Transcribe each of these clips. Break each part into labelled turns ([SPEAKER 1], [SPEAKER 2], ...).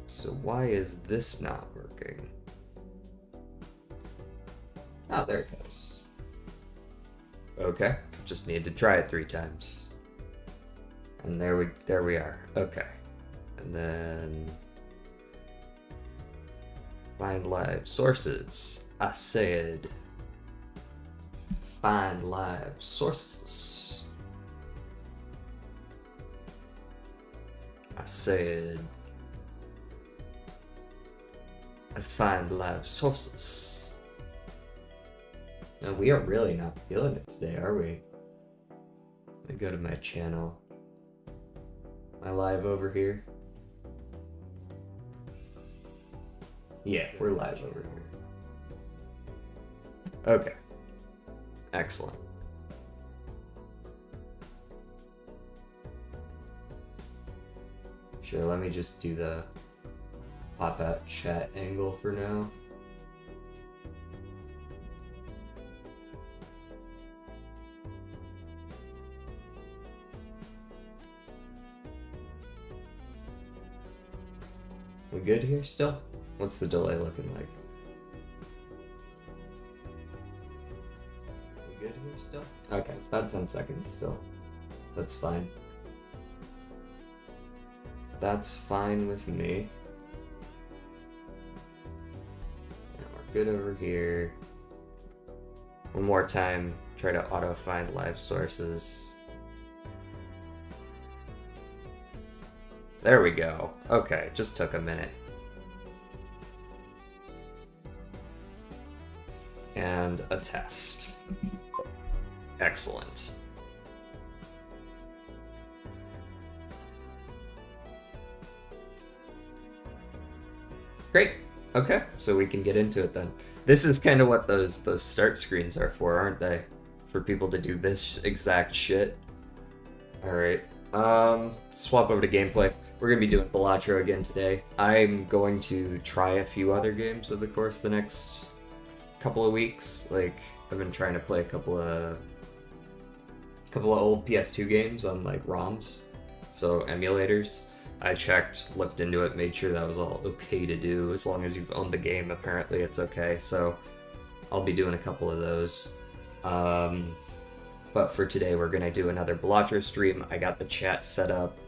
[SPEAKER 1] So why is this not working? Oh, there it goes. Okay, just need to try it 3 times. And there we are. Okay. And then find live sources. I said find live sources. I said find live sources. Now we are really not feeling it today, are we? Let me go to my channel. Am I live over here? Yeah, we're live over here. Okay. Excellent. Sure, let me just do the pop out chat angle for now. We good here still? What's the delay looking like? We good here still? Okay, it's about 10 seconds still. That's fine. That's fine with me. And we're good over here. One more time, try to auto find live sources. There we go. Okay, just took a minute. And a test. Excellent. Great. Okay, so we can get into it then. This is kind of what those start screens are for, aren't they? For people to do this exact shit. Alright. Swap over to gameplay. We're going to be doing Balatro again today. I'm going to try a few other games over the course of the next couple of weeks. Like, I've been trying to play a couple of old PS2 games on, like, ROMs. So, emulators. I checked, looked into it, made sure that was all okay to do. As long as you've owned the game, apparently it's okay. So, I'll be doing a couple of those. But for today, we're going to do another Balatro stream. I got the chat set up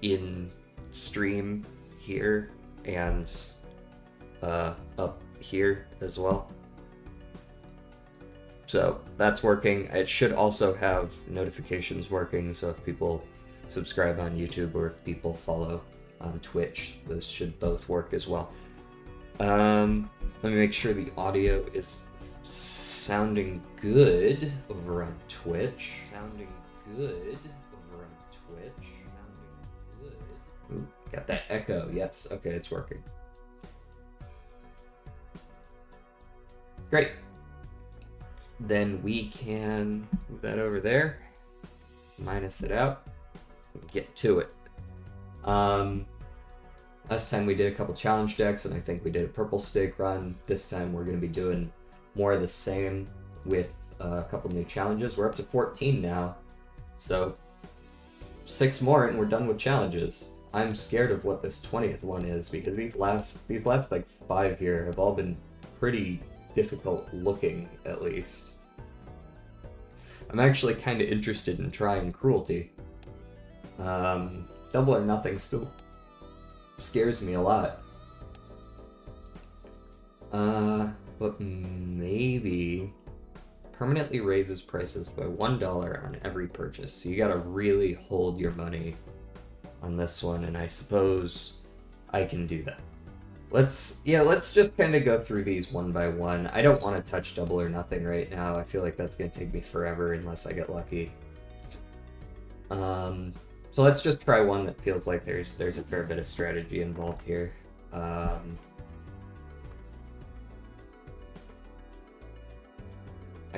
[SPEAKER 1] in stream here and up here as well. So that's working. It should also have notifications working, so if people subscribe on YouTube or if people follow on Twitch, those should both work as well. Let me make sure the audio is sounding good over on Twitch. Ooh, got that echo. Yes, okay, it's working. Great. Then we can move that over there, minus it out, and get to it. Last time we did a couple challenge decks, and I think we did a purple stake run. This time we're going to be doing more of the same with a couple new challenges. We're up to 14 now, so 6 more and we're done with challenges. I'm scared of what this 20th one is, because these last like 5 here have all been pretty difficult looking, at least. I'm actually kind of interested in trying Cruelty. Double or Nothing still scares me a lot. But maybe permanently raises prices by $1 on every purchase. So you gotta really hold your money on this one, and I suppose I can do that. Let's just kind of go through these one by one. I don't want to touch Double or Nothing right now. I feel like that's going to take me forever unless I get lucky. So let's just try one that feels like there's a fair bit of strategy involved here. I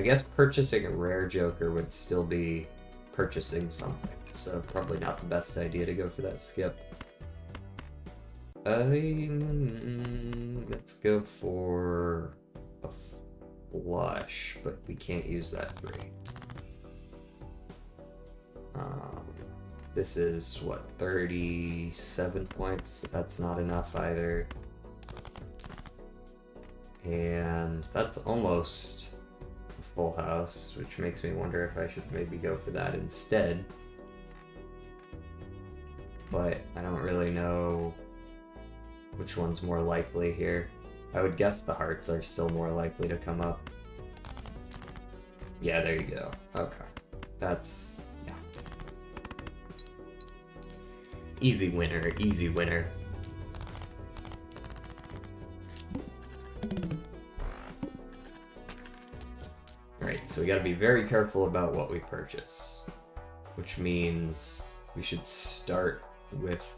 [SPEAKER 1] guess purchasing a rare Joker would still be purchasing something, so probably not the best idea to go for that skip. Let's go for a flush, but we can't use that 3. This is, what, 37 points? That's not enough either. And that's almost a full house, which makes me wonder if I should maybe go for that instead. But I don't really know which one's more likely here. I would guess the hearts are still more likely to come up. Yeah, there you go. Okay. That's... yeah. Easy winner, easy winner. Alright, so we gotta be very careful about what we purchase. Which means we should start with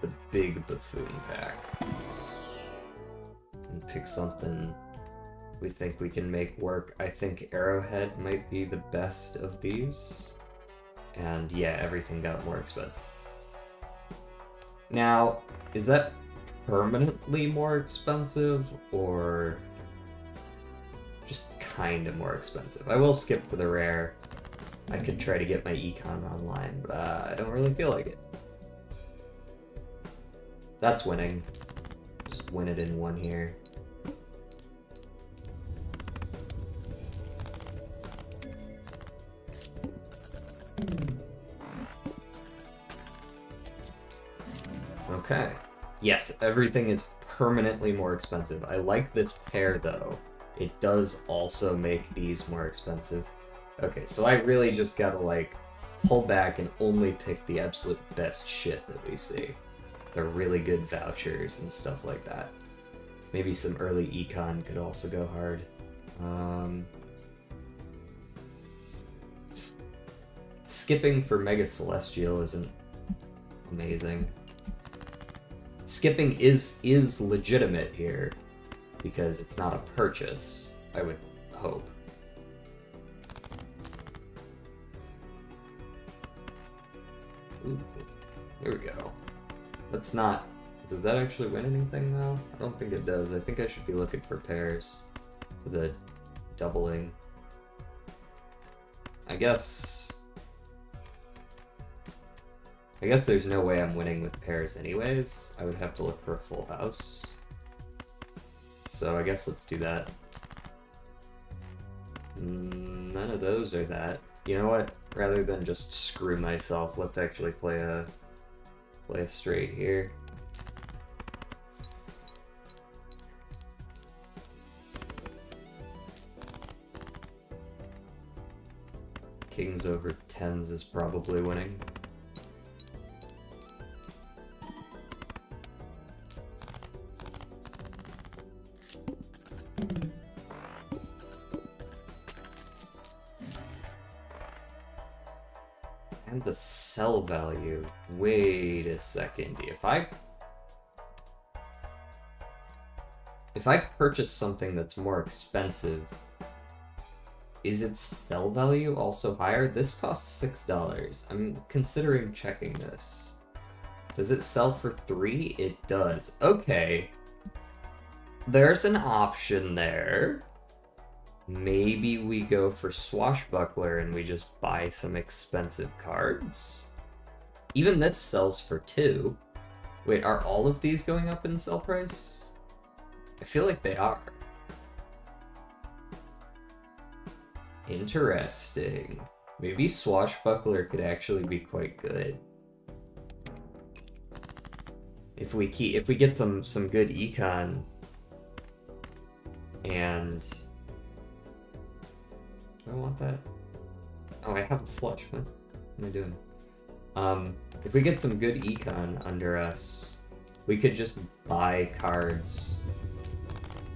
[SPEAKER 1] the big buffoon pack. And pick something we think we can make work. I think Arrowhead might be the best of these. And yeah, everything got more expensive. Now, is that permanently more expensive, or just kind of more expensive? I will skip for the rare. I could try to get my econ online, but I don't really feel like it. That's winning. Just win it in one here. Okay. Yes, everything is permanently more expensive. I like this pair, though. It does also make these more expensive. Okay, so I really just gotta, like, pull back and only pick the absolute best shit that we see. They're really good vouchers and stuff like that. Maybe some early econ could also go hard. Skipping for Mega Celestial isn't amazing. Skipping is legitimate here, because it's not a purchase, I would hope. Ooh, there we go. That's not... does that actually win anything, though? I don't think it does. I think I should be looking for pairs for the doubling. I guess there's no way I'm winning with pairs anyways. I would have to look for a full house. So I guess let's do that. None of those are that. You know what? Rather than just screw myself, let's actually play a straight here. Kings over 10s is probably winning. And the sell value. Wait a second. If I purchase something that's more expensive, is its sell value also higher? This costs $6. I'm considering checking this. Does it sell for 3? It does. Okay. There's an option there. Maybe we go for Swashbuckler and we just buy some expensive cards? Even this sells for 2. Wait, are all of these going up in sell price? I feel like they are. Interesting. Maybe Swashbuckler could actually be quite good. If we get some good econ and... do I want that? Oh, I have a flush. What am I doing? If we get some good econ under us, we could just buy cards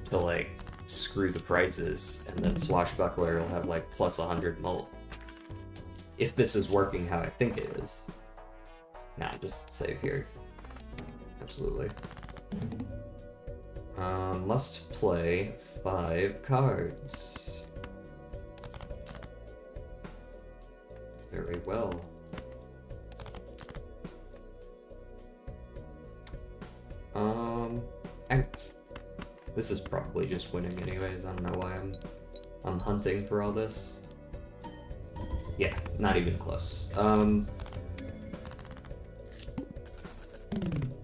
[SPEAKER 1] to, like, screw the prices, and then Swashbuckler will have, like, plus 100 mult. If this is working how I think it is. Nah, just save here. Absolutely. Must play 5 cards. Very well. This is probably just winning anyways. I don't know why I'm hunting for all this. Yeah, not even close.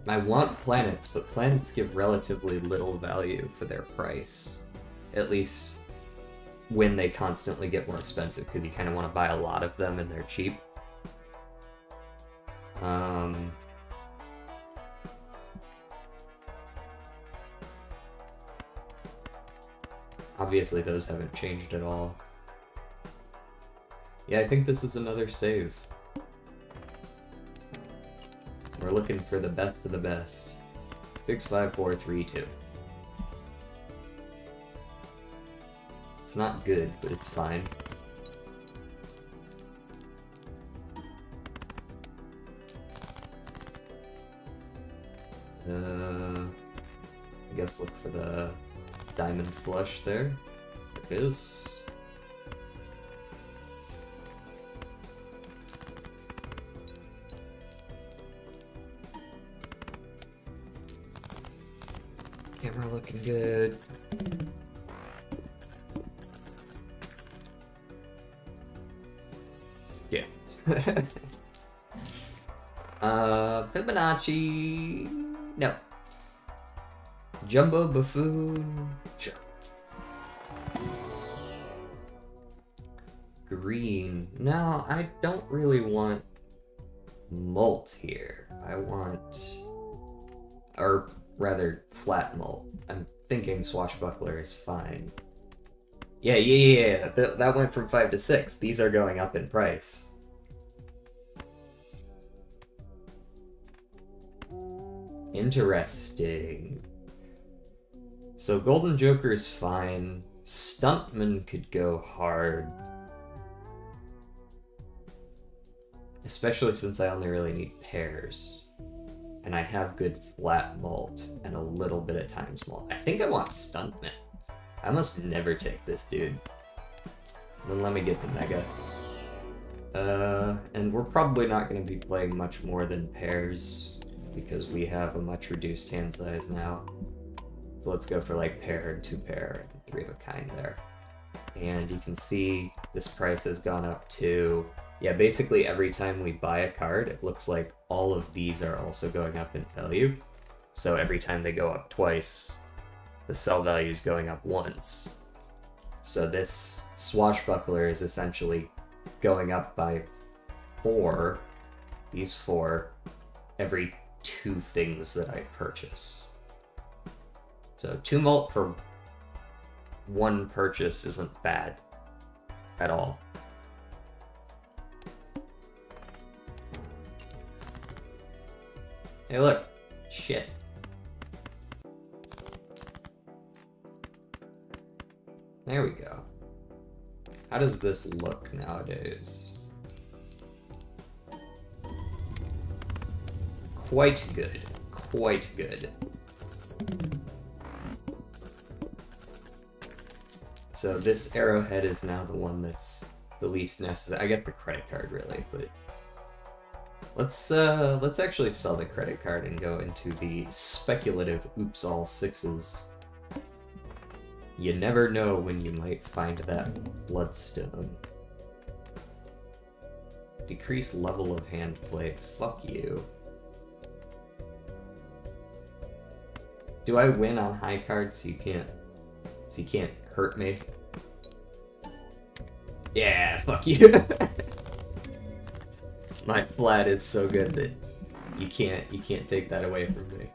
[SPEAKER 1] I want planets, but planets give relatively little value for their price. At least when they constantly get more expensive, because you kind of want to buy a lot of them and they're cheap. Obviously those haven't changed at all. Yeah, I think this is another save. We're looking for the best of the best. 65432. It's not good, but it's fine. I guess look for the diamond flush there. There it is. Camera looking good. Yeah. Fibonacci. No. Jumbo Buffoon. Sure. Green. No, I don't really want molt here. I want, or rather, flat molt. I'm thinking Swashbuckler is fine. Yeah. That went from 5 to 6. These are going up in price. Interesting. So Golden Joker is fine. Stuntman could go hard. Especially since I only really need pairs. And I have good flat molt and a little bit of times molt. I think I want Stuntman. I must never take this dude. Then let me get the Mega. And we're probably not going to be playing much more than pairs because we have a much reduced hand size now. So let's go for like pair and 2 pair and 3 of a kind there. And you can see this price has gone up to, yeah, basically every time we buy a card, it looks like all of these are also going up in value. So every time they go up twice, the sell value is going up once. So this Swashbuckler is essentially going up by 4, these 4, every 2 things that I purchase. So 2 molt for 1 purchase isn't bad at all. Hey look, shit. There we go. How does this look nowadays? Quite good. Quite good. So this arrowhead is now the one that's the least necessary. I guess the credit card really, but let's actually sell the credit card and go into the speculative oops all 6s. You never know when you might find that bloodstone. Decrease level of hand play. Fuck you. Do I win on high cards so you can't hurt me? Yeah, fuck you. My flat is so good that you can't take that away from me.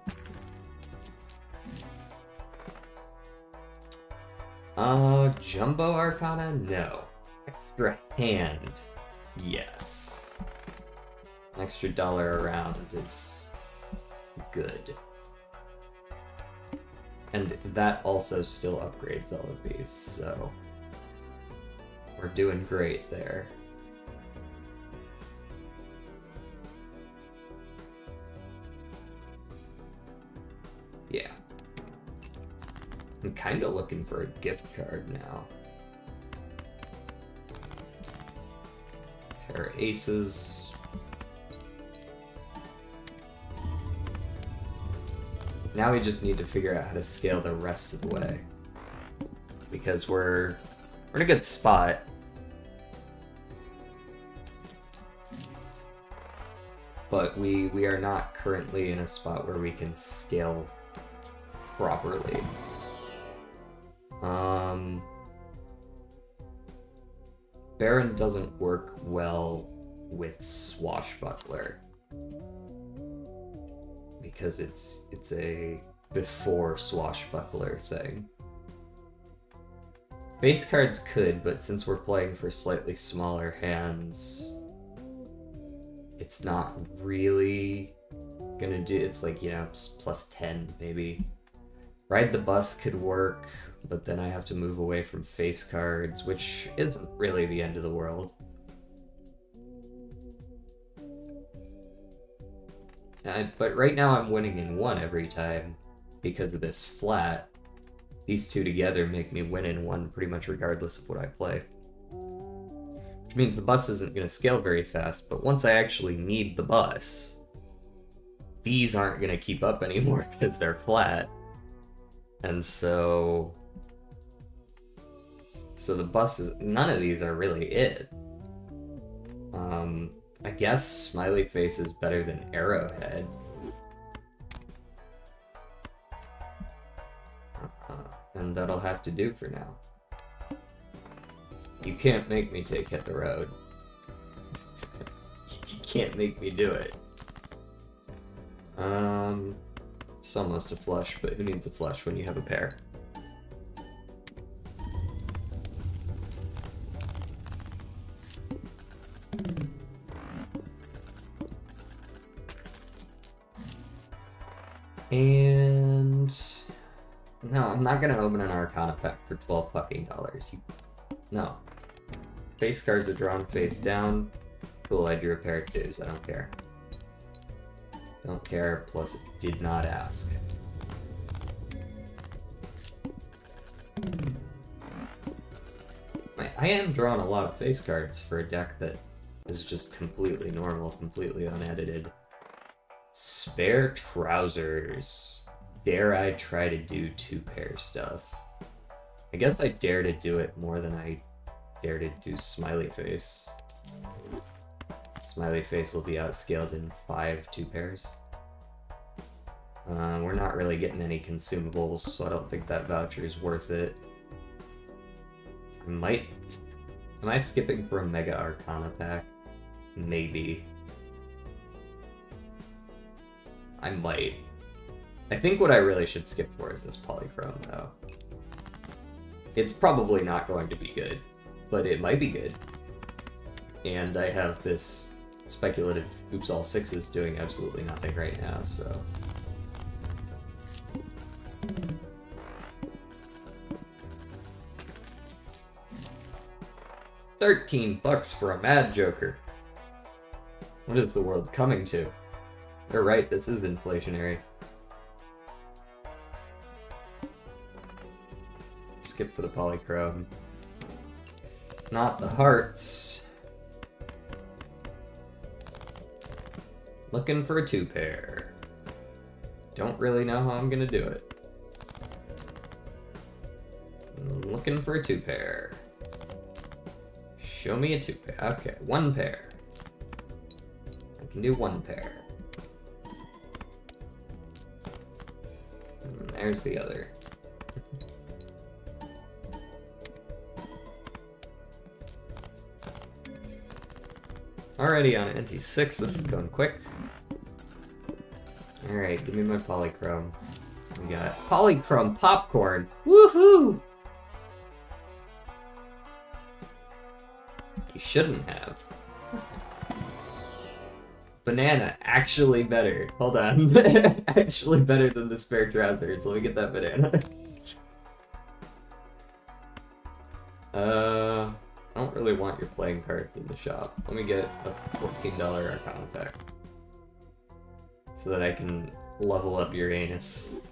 [SPEAKER 1] Jumbo Arcana? No. Extra hand? Yes. Extra dollar around is good. And that also still upgrades all of these, so we're doing great there. Yeah. I'm kind of looking for a gift card now. Pair of aces. Now we just need to figure out how to scale the rest of the way. Because we're in a good spot. but we are not currently in a spot where we can scale properly. Baron doesn't work well with Swashbuckler because it's a before Swashbuckler thing. Base cards could, but since we're playing for slightly smaller hands, it's not really gonna do. It's like, you know, plus 10 maybe. Ride the Bus could work, but then I have to move away from face cards, which isn't really the end of the world. But right now I'm winning in 1 every time because of this flat. These two together make me win in 1 pretty much regardless of what I play. Which means the bus isn't going to scale very fast, but once I actually need the bus, these aren't going to keep up anymore because they're flat. And so the buses, none of these are really it. I guess Smiley Face is better than Arrowhead. And that'll have to do for now. You can't make me take Hit the Road. You can't make me do it. It's almost a flush, but who needs a flush when you have a pair? And no, I'm not gonna open an Arcana pack for $12 fucking dollars. No. Face cards are drawn face down. Cool, I drew a pair of 2s. I don't care. Don't care, plus it did not ask. I am drawing a lot of face cards for a deck that is just completely normal, completely unedited. Spare Trousers. Dare I try to do 2-pair stuff? I guess I dare to do it more than I dare to do Smiley Face. Smiley Face will be outscaled in 5 2-pairs. We're not really getting any consumables, so I don't think that voucher is worth it. Am I skipping for a Mega Arcana pack? Maybe. I might. I think what I really should skip for is this Polychrome, though. It's probably not going to be good, but it might be good. And I have this speculative Oops All Sixes doing absolutely nothing right now, so... $13 for a Mad Joker. What is the world coming to? They're right, this is inflationary. Skip for the Polychrome. Not the hearts. Looking for a 2-pair. Don't really know how I'm gonna do it. Looking for a 2-pair. Show me a 2-pair. Okay, 1 pair. I can do 1 pair. And there's the other. Already on anti-6, this is going quick. Alright, give me my Polychrome. We got Polychrome Popcorn! Woohoo! You shouldn't have. Banana, actually better. Hold on. Actually better than the Spare Trousers. Let me get that banana. I don't really want your playing cards in the shop. Let me get a $14 Arcana pack. So that I can level up your anus.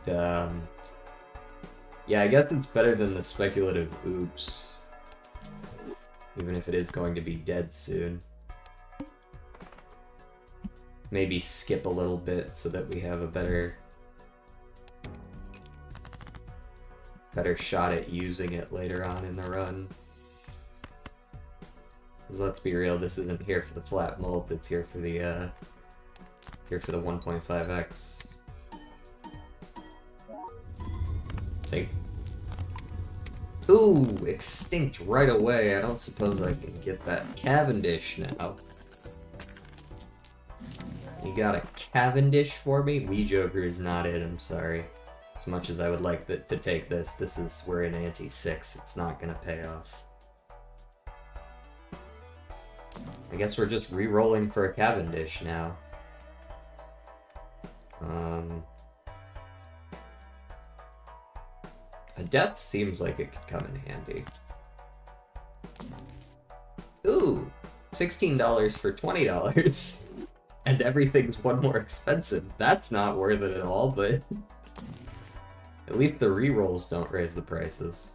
[SPEAKER 1] And, yeah, I guess it's better than the speculative oops. Even if it is going to be dead soon. Maybe skip a little bit so that we have a better shot at using it later on in the run. Because let's be real, this isn't here for the flat mult, it's here for the, it's here for the 1.5x. See? Ooh, extinct right away. I don't suppose I can get that Cavendish now. You got a Cavendish for me? Wii Joker is not it, I'm sorry. As much as I would like to take this, we're in ante-6, it's not gonna pay off. I guess we're just re-rolling for a Cavendish now. A death seems like it could come in handy. Ooh, $16 for $20. And everything's one more expensive. That's not worth it at all, but at least the rerolls don't raise the prices.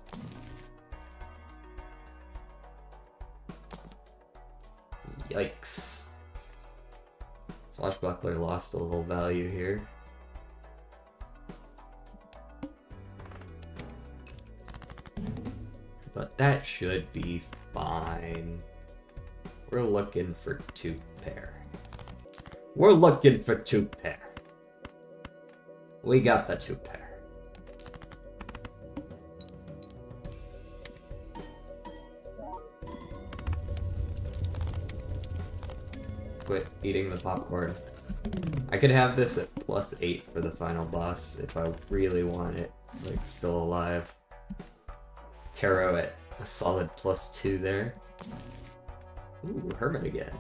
[SPEAKER 1] Yikes. Swashbuckler lost a little value here. But that should be fine. We're looking for 2 pair. We're looking for 2 pair. We got the 2 pair. Quit eating the popcorn. I could have this at +8 for the final boss if I really want it, like, still alive. Tarot at a solid +2 there. Ooh, Hermit again.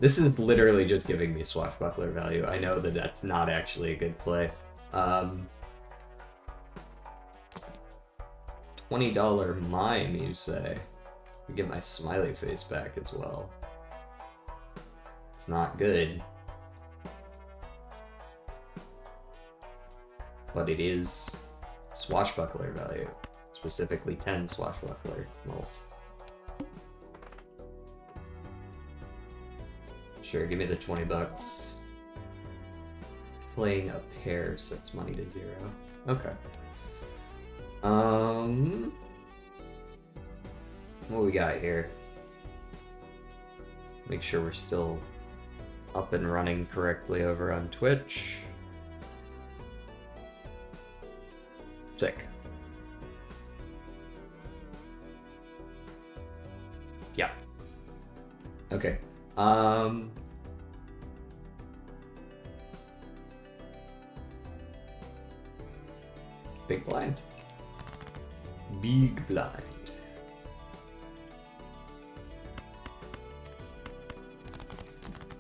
[SPEAKER 1] This is literally just giving me swashbuckler value. I know that that's not actually a good play. $20 mime, you say? I get my smiley face back as well. It's not good. But it is swashbuckler value. Specifically 10 swashbuckler mult. Sure, give me the 20 bucks. Playing a pair sets money to 0. Okay. What we got here? Make sure we're still up and running correctly over on Twitch. Sick. Yeah. Okay. Big blind. Big blind.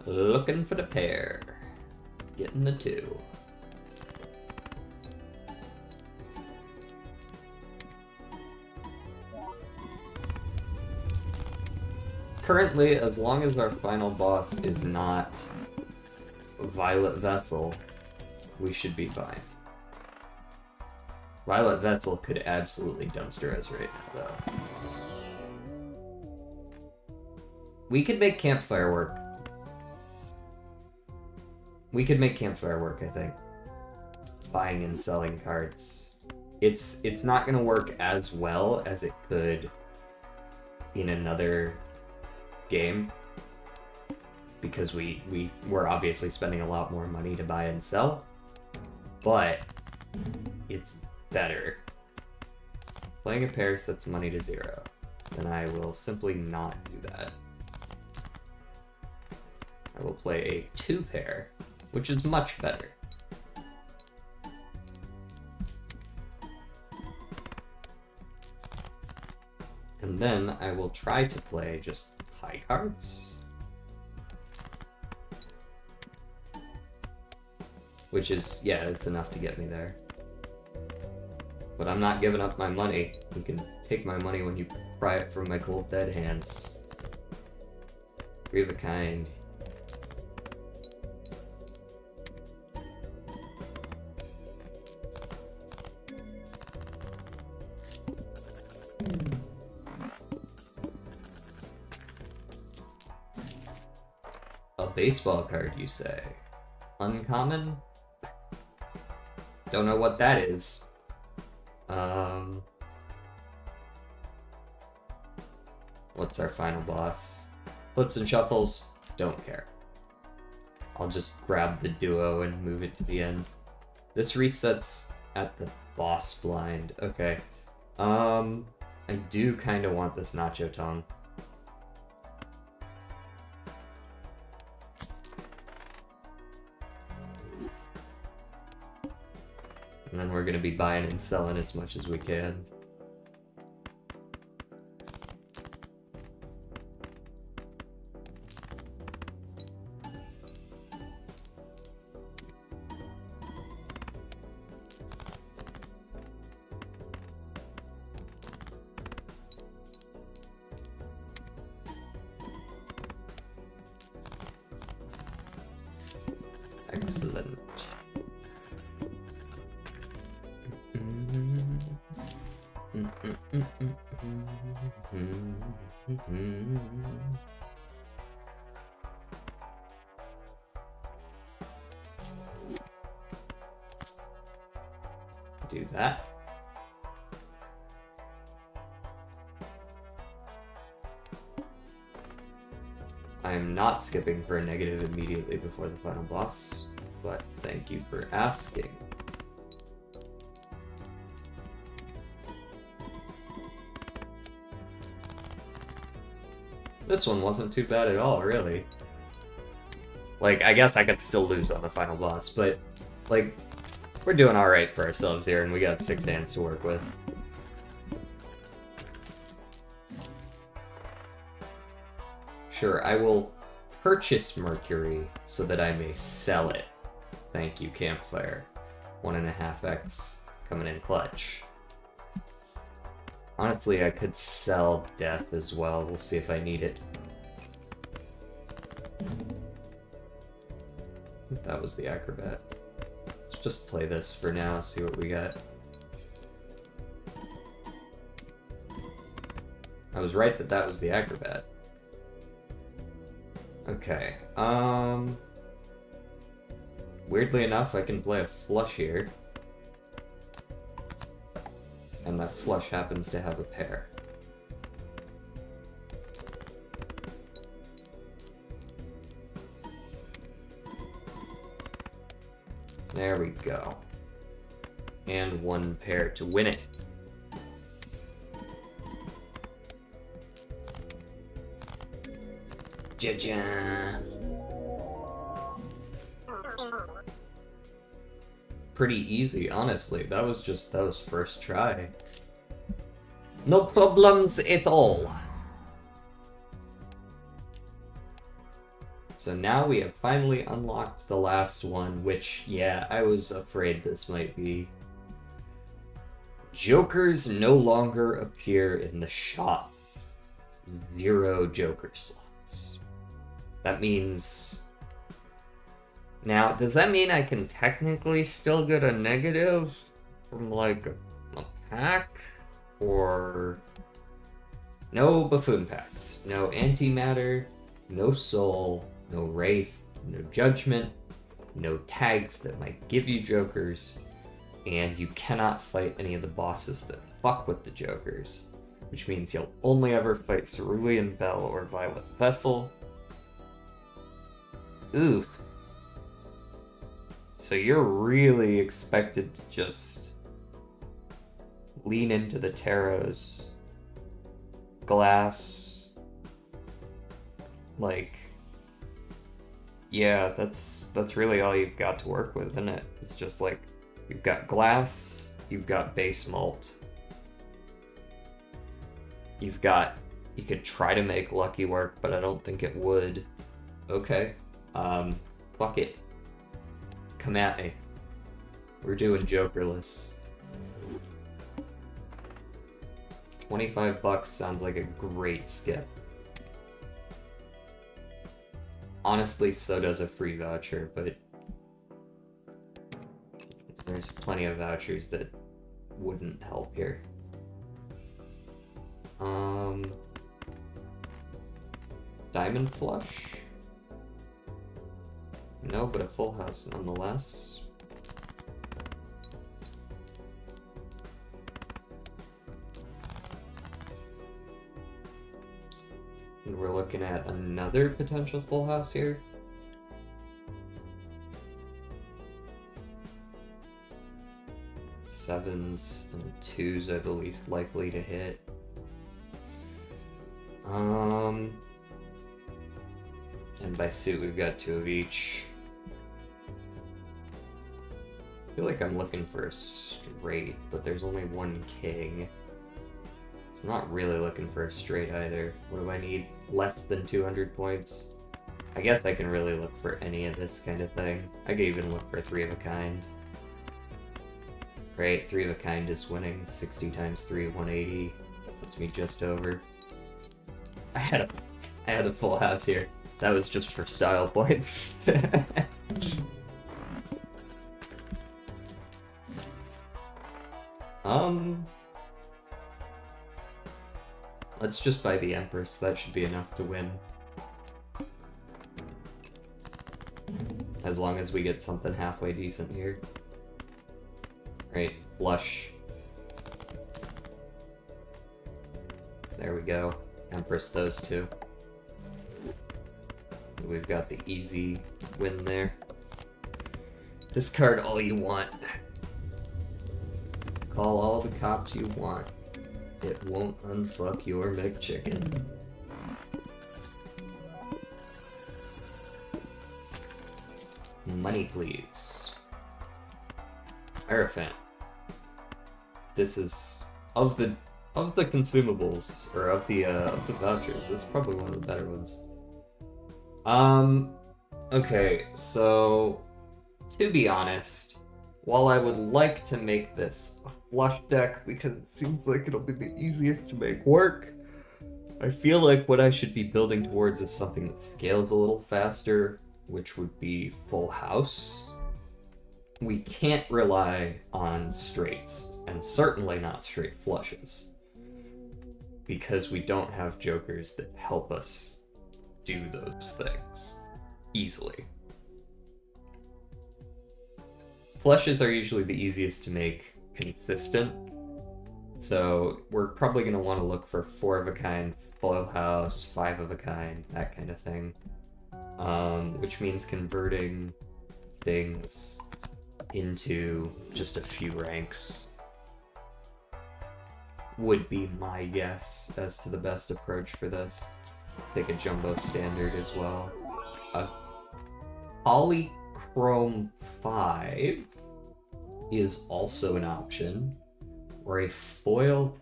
[SPEAKER 1] Looking for the pair. Getting the 2. Currently, as long as our final boss is not Violet Vessel, we should be fine. Violet Vessel could absolutely dumpster us right now, though. We could make Campfire work. We could make Campfire work, I think. Buying and selling cards. It's not gonna work as well as it could in another game, because we're obviously spending a lot more money to buy and sell, but it's better. Playing a pair sets money to 0, and I will simply not do that. I will play a 2 pair, which is much better. And then I will try to play just high cards. Which is, yeah, it's enough to get me there. But I'm not giving up my money. You can take my money when you pry it from my cold dead hands. 3 of a kind. A baseball card, you say? Uncommon? Don't know what that is. What's our final boss? Flips and shuffles, don't care. I'll just grab the duo and move it to the end. This resets at the boss blind. Okay. I do kind of want this nacho tongue. And then we're gonna be buying and selling as much as we can. Excellent. Do that. I am not skipping for a negative immediately before the final boss, but thank you for asking. This one wasn't too bad at all, really. Like, I guess I could still lose on the final boss, but, like, we're doing alright for ourselves here, and we got 6 hands to work with. Sure, I will purchase Mercury so that I may sell it. Thank you, Campfire. 1.5x coming in clutch. Honestly, I could sell Death as well. We'll see if I need it. I think that was the Acrobat. Let's just play this for now, see what we got. I was right that that was the Acrobat. Okay, weirdly enough, I can play a flush here. And that flush happens to have a pair. There we go. And 1 pair to win it. Ja-ja. Pretty easy, honestly. That was first try. No problems at all. So now we have finally unlocked the last one, which, yeah, I was afraid this might be. Jokers no longer appear in the shop. 0 Joker slots. That means... Now, does that mean I can technically still get a negative from, like, a pack? Or... No buffoon packs. No antimatter. No soul. No wraith. No judgment. No tags that might give you jokers. And you cannot fight any of the bosses that fuck with the jokers. Which means you'll only ever fight Cerulean Bell or Violet Vessel. Ooh. So you're really expected to just lean into the tarots, glass, like, yeah, that's really all you've got to work with, isn't it? It's just like, you've got glass, you've got base malt, you could try to make lucky work, but I don't think it would. Okay, fuck it. Come at me. We're doing Jokerless. $25 sounds like a great skip. Honestly, so does a free voucher, but there's plenty of vouchers that wouldn't help here. Diamond Flush? No, but a full house nonetheless. And we're looking at another potential full house here. Sevens and twos are the least likely to hit. And by suit we've got 2 of each. I feel like I'm looking for a straight, but there's only 1 king. So I'm not really looking for a straight either. What do I need? Less than 200 points? I guess I can really look for any of this kind of thing. I could even look for 3 of a kind. Great, 3 of a kind is winning. 60 times 3, 180. That puts me just over. I had a full house here. That was just for style points. Let's just buy the Empress. That should be enough to win. As long as we get something halfway decent here. Right, flush. There we go. Empress those 2. We've got the easy win there. Discard all you want. Call all the cops you want. It won't unfuck your McChicken. Money, please. Hierophant. This is of the consumables, or of the vouchers. This is probably one of the better ones. Okay, so to be honest, while I would like to make this a flush deck because it seems like it'll be the easiest to make work, I feel like what I should be building towards is something that scales a little faster, which would be full house. We can't rely on straights, and certainly not straight flushes, because we don't have jokers that help us do those things easily. Flushes are usually the easiest to make consistent, so we're probably going to want to look for 4 of a kind, full house, 5 of a kind, that kind of thing. Which means converting things into just a few ranks would be my guess as to the best approach for this. Take a jumbo standard as well. A polychrome 5 is also an option, or a foil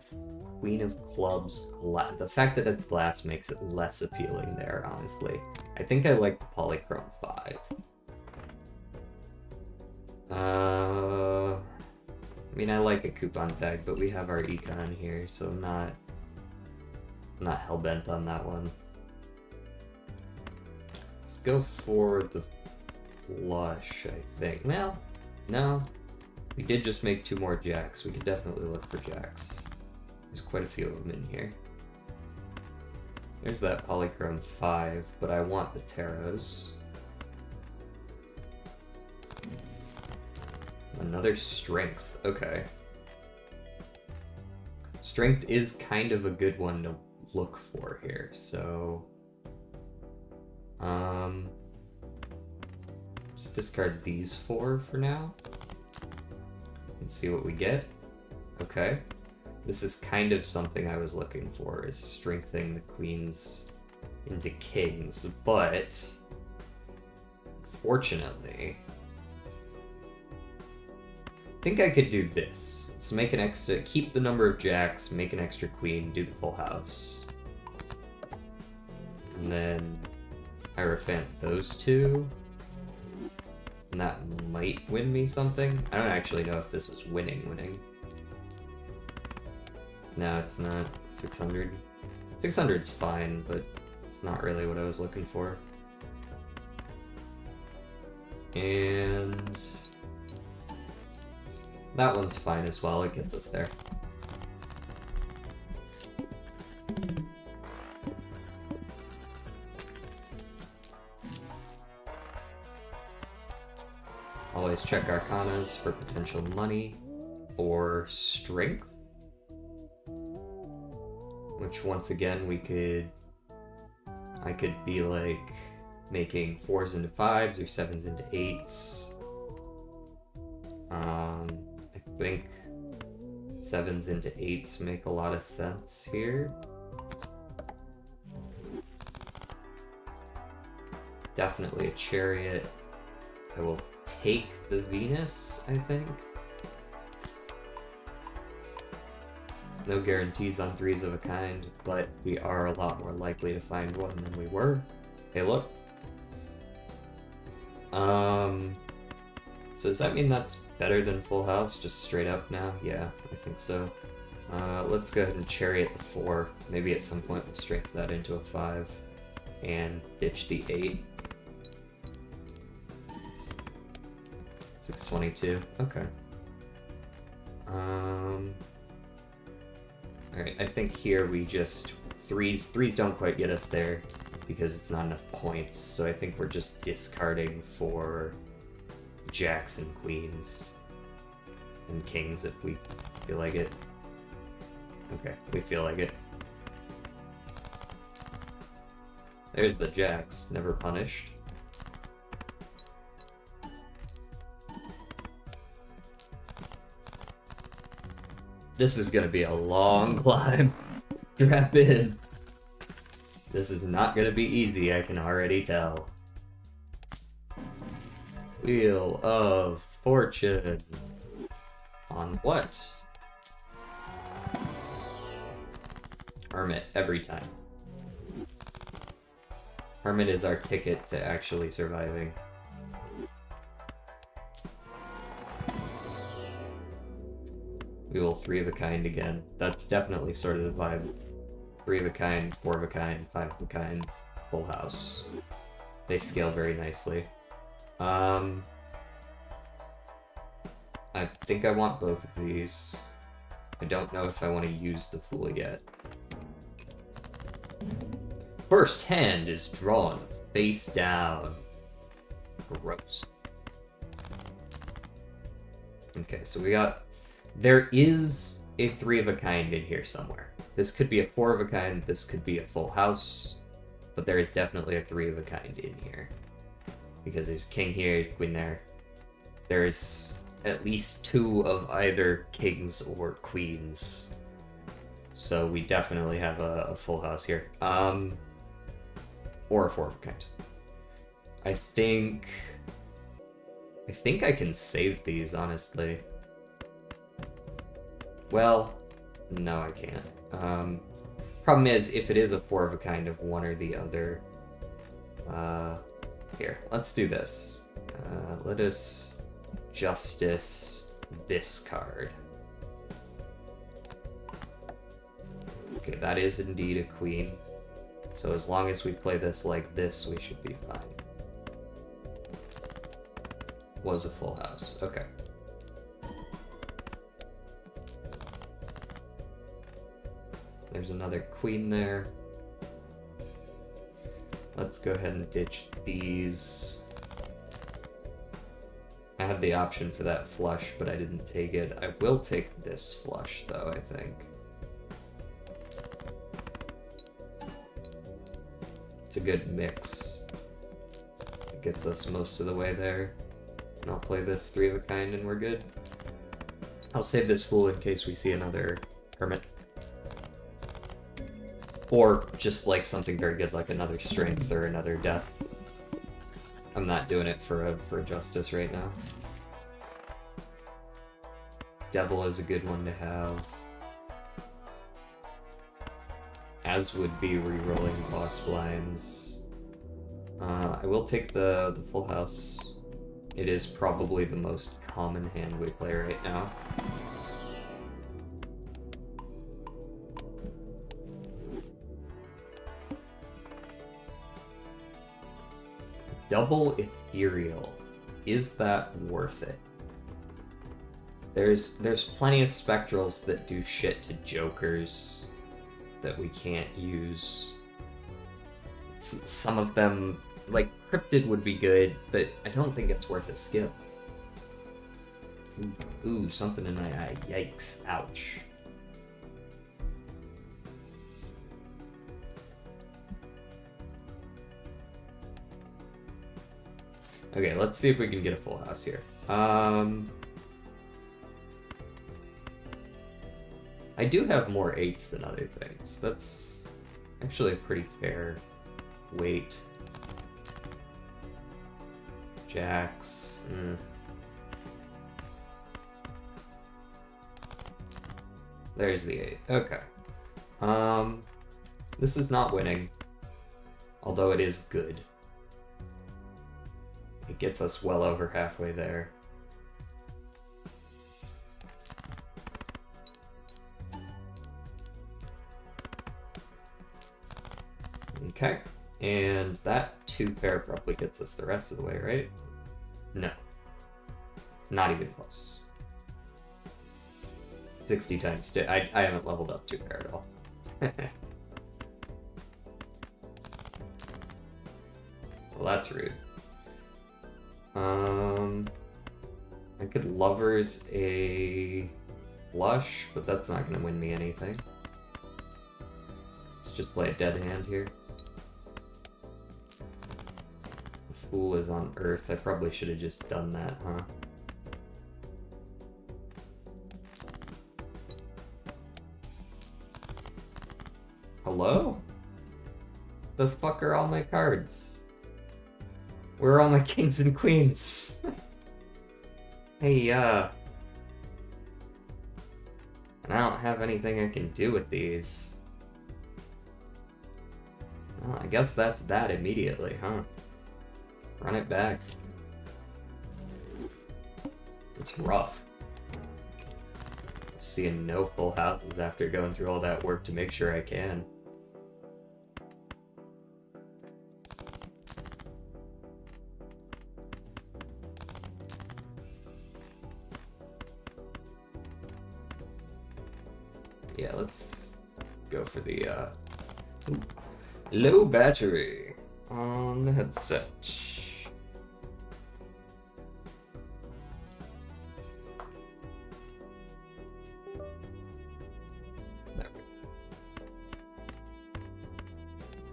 [SPEAKER 1] Queen of Clubs glass. The fact that it's glass makes it less appealing there, honestly. I think I like the polychrome 5. I mean, I like a coupon tag, but we have our econ here, so I'm not hell-bent on that one. Let's go for the flush, I think. Well, no. We did just make 2 more jacks. We could definitely look for jacks. There's quite a few of them in here. There's that polychrome 5, but I want the tarots. Another strength. Okay. Strength is kind of a good one to look for here, so let's discard these 4 for now and see what we get. Okay. This is kind of something I was looking for, is strengthening the queens into kings, but fortunately, I think I could do this. Let's make an extra, keep the number of jacks, make an extra queen, do the full house. And then Hierophant those 2. And that might win me something. I don't actually know if this is winning. No, it's not. 600. 600's fine, but it's not really what I was looking for. And that one's fine as well. It gets us there. Always check arcanas for potential money or strength. Which, once again, we could I could be like making 4s into 5s or 7s into 8s. I think 7s into 8s make a lot of sense here. Definitely a chariot. I will take the Venus, I think. No guarantees on 3s of a kind, but we are a lot more likely to find one than we were. Hey, look. So does that mean that's better than full house, just straight up now? Yeah, I think so. Let's go ahead and chariot the 4. Maybe at some point we'll strengthen that into a 5 and ditch the 8. 622. Okay. Alright, I think here we just... Threes don't quite get us there because it's not enough points, so I think we're just discarding for jacks and queens. And kings if we feel like it. Okay, we feel like it. There's the jacks, never punished. This is gonna be a long climb. Strap in. This is not gonna be easy, I can already tell. Wheel of Fortune. On what? Hermit, every time. Hermit is our ticket to actually surviving. We will 3 of a kind again. That's definitely sort of the vibe. 3 of a kind, 4 of a kind, 5 of a kind, full house. They scale very nicely. I think I want both of these. I don't know if I want to use the Fool yet. First hand is drawn face down. Gross. Okay, so we got... There is a 3 of a kind in here somewhere. This could be a 4 of a kind, this could be a full house, but there is definitely a 3 of a kind in here. Because there's king here, queen there. There's at least 2 of either kings or queens. So we definitely have a full house here. Or a 4 of a kind. I think I can save these, honestly. Well, no, I can't. Problem is, if it is a 4 of a kind of one or the other... Here, let's do this. Let us justice this card. Okay, that is indeed a queen. So as long as we play this like this, we should be fine. Was a full house. Okay. There's another queen there. Let's go ahead and ditch these. I had the option for that flush, but I didn't take it. I will take this flush, though, I think. It's a good mix. It gets us most of the way there. And I'll play this 3 of a kind and we're good. I'll save this Fool in case we see another Hermit. Or just like something very good like another Strength or another Death. I'm not doing it for Justice right now. Devil is a good one to have. As would be rerolling boss blinds. I will take the full house. It is probably the most common hand we play right now. Double Ethereal. Is that worth it? There's plenty of Spectrals that do shit to Jokers that we can't use. Some of them, like Cryptid would be good, but I don't think it's worth a skill. Ooh, something in my eye. Yikes. Ouch. Okay, let's see if we can get a full house here. I do have more 8s than other things. That's actually a pretty fair weight. Jacks. There's the 8. Okay. This is not winning. Although it is good. It gets us well over halfway there. Okay. And that 2 pair probably gets us the rest of the way, right? No. Not even close. 60 times 2. I haven't leveled up 2 pair at all. Well, that's rude. I could lovers a flush, but that's not gonna win me anything. Let's just play a dead hand here. The fool is on earth. I probably should have just done that, huh? Hello? The fuck are all my cards? Where are all my kings and queens? Hey, and I don't have anything I can do with these. Well, I guess that's that immediately, huh? Run it back. It's rough. Seeing no full houses after going through all that work to make sure I can. Yeah, let's go for the low battery on the headset. There we go.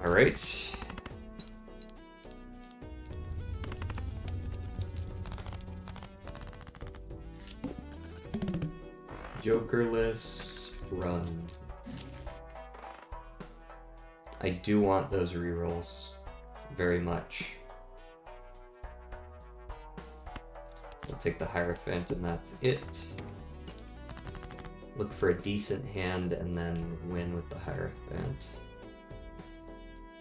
[SPEAKER 1] All right. Jokerless. Run. I do want those rerolls very much. I'll take the Hierophant and that's it. Look for a decent hand and then win with the Hierophant.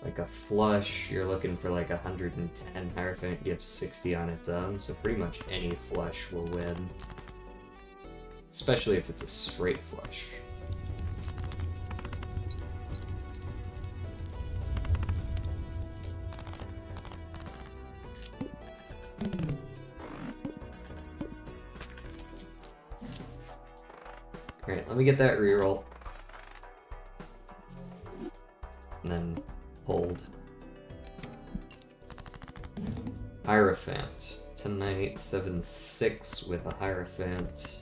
[SPEAKER 1] Like a flush, you're looking for like 110. Hierophant gives 60 on its own, so pretty much any flush will win. Especially if it's a straight flush. Alright, let me get that reroll. And then hold. Hierophant. 10, 9, 8, 7, 6 with a Hierophant.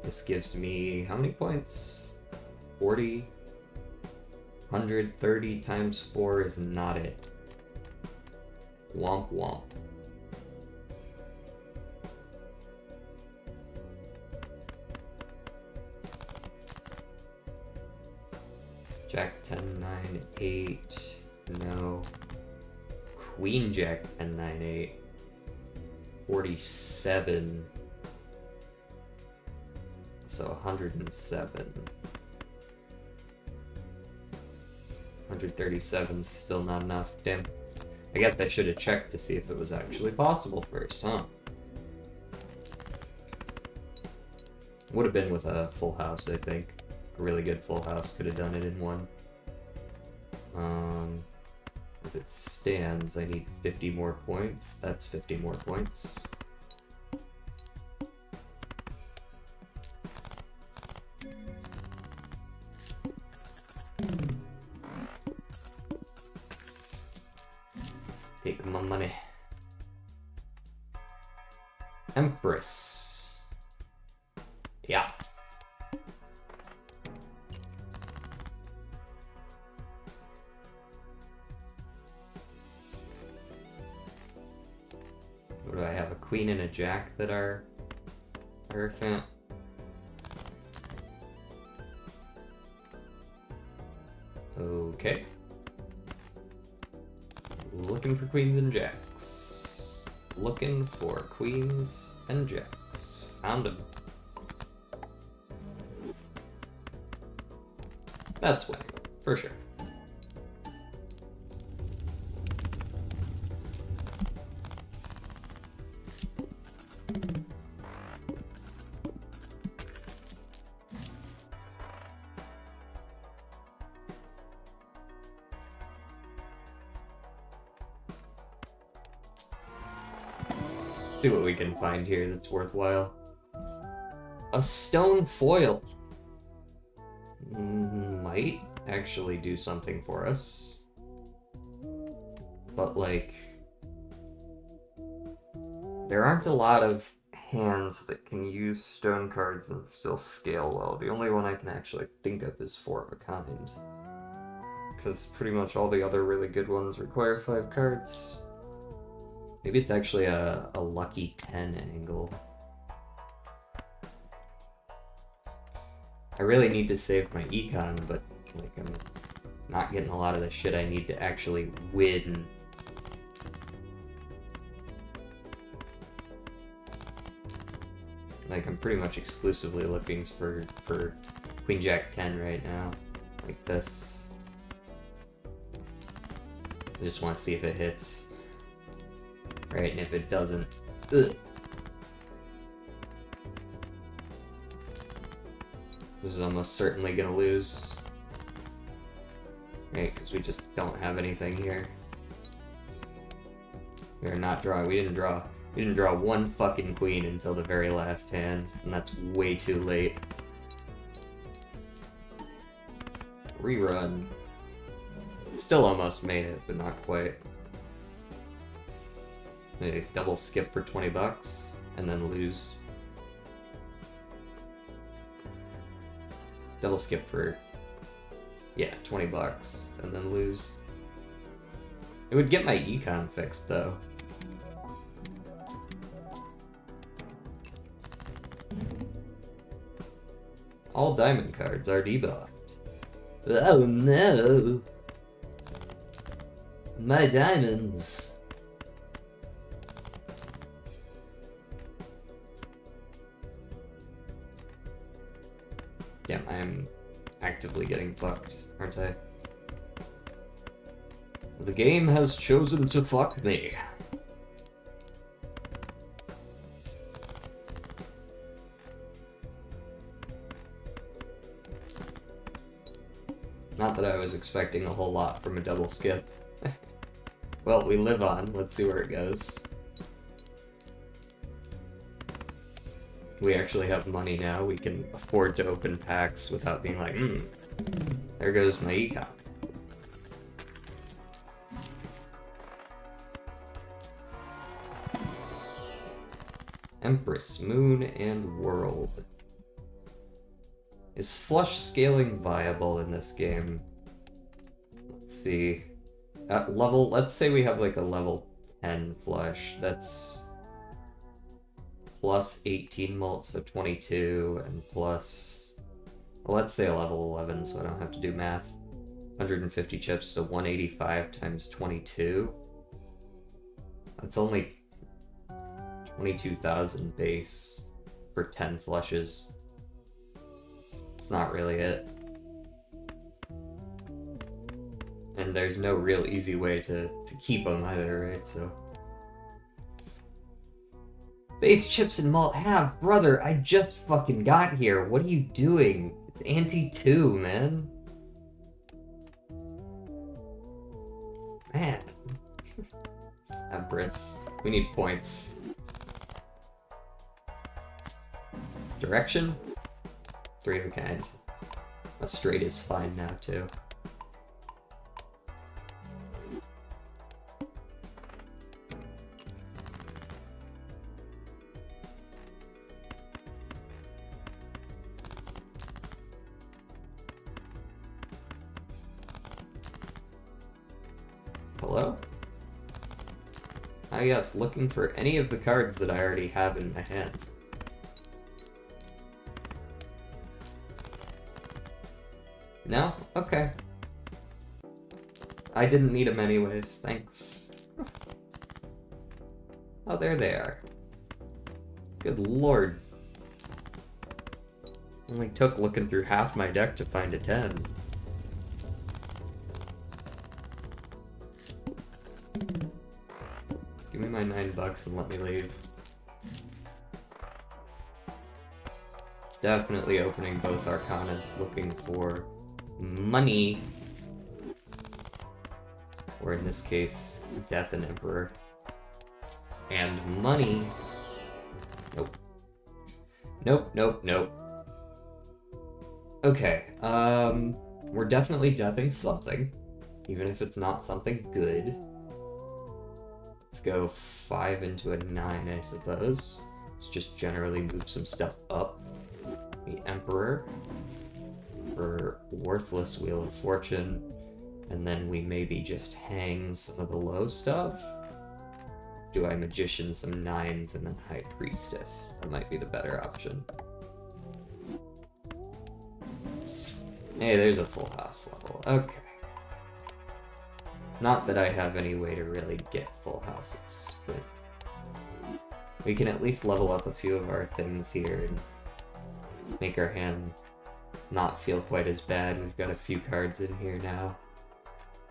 [SPEAKER 1] This gives me how many points? 40? 130 times 4 is not it. Womp womp. Jack 10, 9, 8. No. Queen Jack 10, 9, 8. 47. So 107. 137's still not enough. Damn. I guess I should have checked to see if it was actually possible first, huh? Would have been with a full house, I think. A really good full house could have done it in one. As it stands, I need 50 more points. That's 50 more points. Take my money. Empress. Yeah. do I have? A queen and a jack that are fan. Okay. Looking for queens and jacks. Looking for queens and jacks. Found them. That's winning, for sure. See what we can find here that's worthwhile. A stone foil. Might actually do something for us. But, like, there aren't a lot of hands that can use stone cards and still scale well. The only one I can actually think of is Four of a Kind. Because pretty much all the other really good ones require 5 cards. Maybe it's actually a lucky 10 angle. I really need to save my econ, but like I'm not getting a lot of the shit I need to actually win. Like I'm pretty much exclusively looking for Queen Jack 10 right now. Like this. I just want to see if it hits. Right, and if it doesn't, ugh. This is almost certainly gonna lose. Right, because we just don't have anything here. We are not drawing. We didn't draw one fucking queen until the very last hand, and that's way too late. Rerun. Still almost made it, but not quite. Maybe double skip for 20 bucks, and then lose. Double skip for, yeah, 20 bucks, and then lose. It would get my econ fixed, though. All diamond cards are debuffed. Oh no! My diamonds! Yeah, I'm actively getting fucked, aren't I? The game has chosen to fuck me. Not that I was expecting a whole lot from a double skip. Well, we live on. Let's see where it goes. We actually have money now. We can afford to open packs without being like, there goes my econ. Empress, Moon, and World. Is flush scaling viable in this game? Let's see. At level, let's say we have like a level 10 flush. That's plus 18 mult, so 22, and plus, well, let's say a level 11, so I don't have to do math. 150 chips, so 185 times 22. That's only 22,000 base for 10 flushes. It's not really it. And there's no real easy way to keep them either, right? So base chips and malt have, brother, I just fucking got here. What are you doing? It's ante 2, man. Man. Empress. We need points. Direction? 3 of a kind. A straight is fine now, too. Hello? Ah yes, looking for any of the cards that I already have in my hand. No? Okay. I didn't need them anyways, thanks. Oh, there they are. Good lord. Only took looking through half my deck to find a 10. Give me my $9 and let me leave. Definitely opening both Arcanas, looking for money. Or in this case, Death and Emperor. And money. Nope. Nope, nope, nope. Okay, we're definitely deathing something. Even if it's not something good. Let's go 5 into a 9, I suppose. Let's just generally move some stuff up. The Emperor. For worthless Wheel of Fortune. And then we maybe just hang some of the low stuff. Do I Magician some 9s and then High Priestess? That might be the better option. Hey, there's a full house level. Okay. Not that I have any way to really get full houses, but we can at least level up a few of our things here and make our hand not feel quite as bad. We've got a few cards in here now.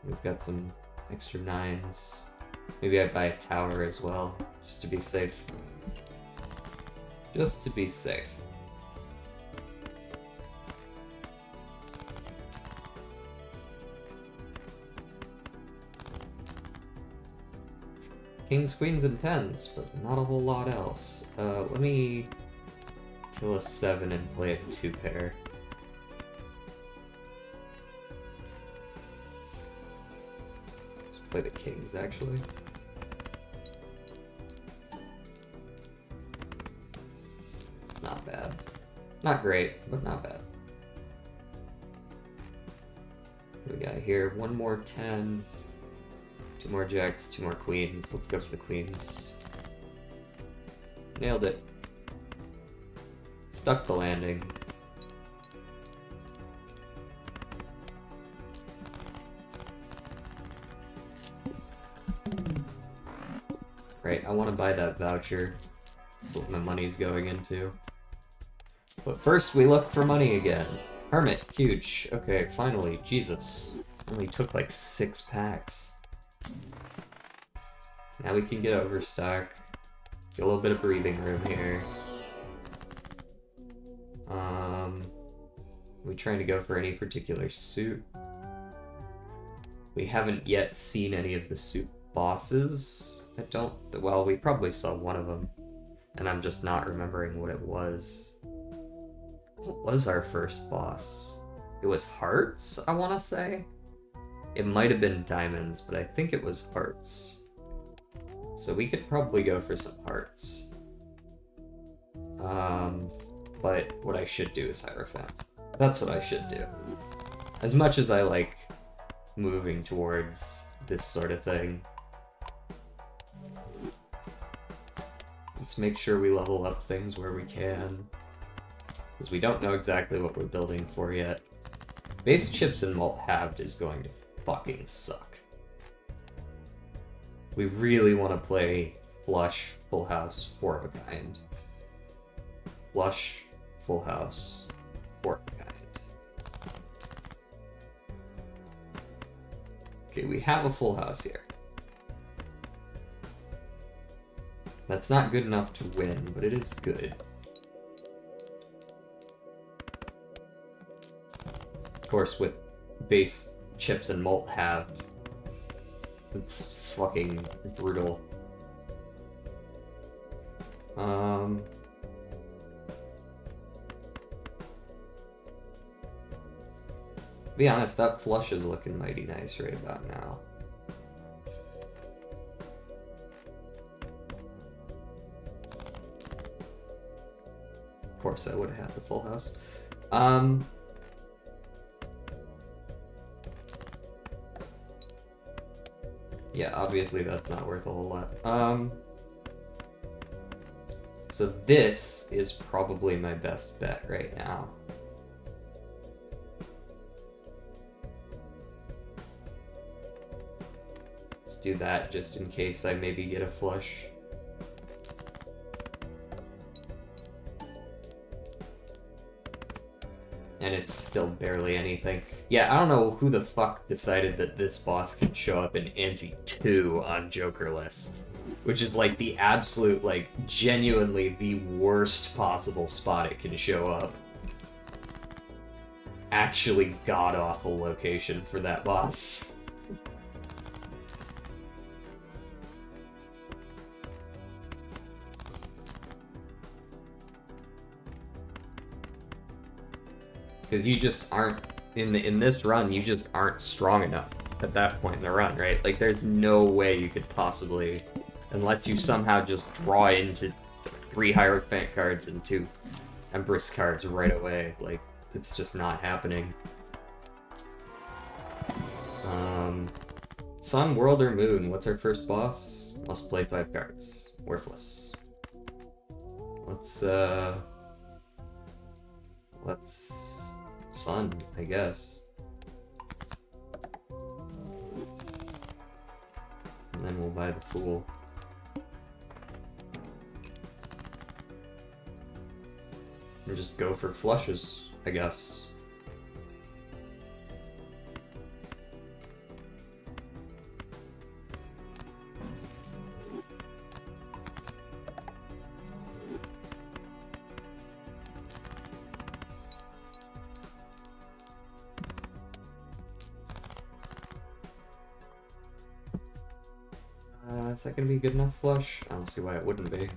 [SPEAKER 1] We've got some extra 9s. Maybe I buy a tower as well, just to be safe. Just to be safe. Kings, queens, and 10s, but not a whole lot else. Let me kill a 7 and play a 2-pair. Play the kings, actually. It's not bad. Not great, but not bad. What do we got here? One more 10. 2 more jacks, 2 more queens. Let's go for the queens. Nailed it. Stuck the landing. Right, I want to buy that voucher. That's what my money's going into. But first, we look for money again. Hermit, huge. Okay, finally. Jesus. Only took like 6 packs. Now we can get overstock. Get a little bit of breathing room here. We trying to go for any particular suit? We haven't yet seen any of the suit bosses. Well, we probably saw one of them, and I'm just not remembering what it was. What was our first boss? It was Hearts, I want to say? It might have been Diamonds, but I think it was Hearts. So we could probably go for some Hearts. But what I should do is Hierophant. That's what I should do. As much as I like moving towards this sort of thing, let's make sure we level up things where we can, because we don't know exactly what we're building for yet. Base chips and malt halved is going to fucking suck. We really want to play flush, full house, 4 of a kind. Flush, full house, 4 of a kind. Okay, we have a full house here. That's not good enough to win, but it is good. Of course, with base chips and malt halved, it's fucking brutal. Be honest, that flush is looking mighty nice right about now. Of course I would have had the full house. Yeah, obviously that's not worth a whole lot. So this is probably my best bet right now. Let's do that just in case I maybe get a flush. And it's still barely anything. Yeah, I don't know who the fuck decided that this boss can show up in Ante 2 on Jokerless. Which is like the absolute, like, genuinely the worst possible spot it can show up. Actually god-awful location for that boss. Because you just aren't, in this run, you just aren't strong enough at that point in the run, right? Like, there's no way you could possibly, unless you somehow just draw into 3 Hierophant cards and 2 Empress cards right away. Like, it's just not happening. Sun, World, or Moon? What's our first boss? Must play 5 cards. Worthless. Let's Sun, I guess. And then we'll buy the Fool. And just go for flushes, I guess. Is that gonna be a good enough flush? I don't see why it wouldn't be. Of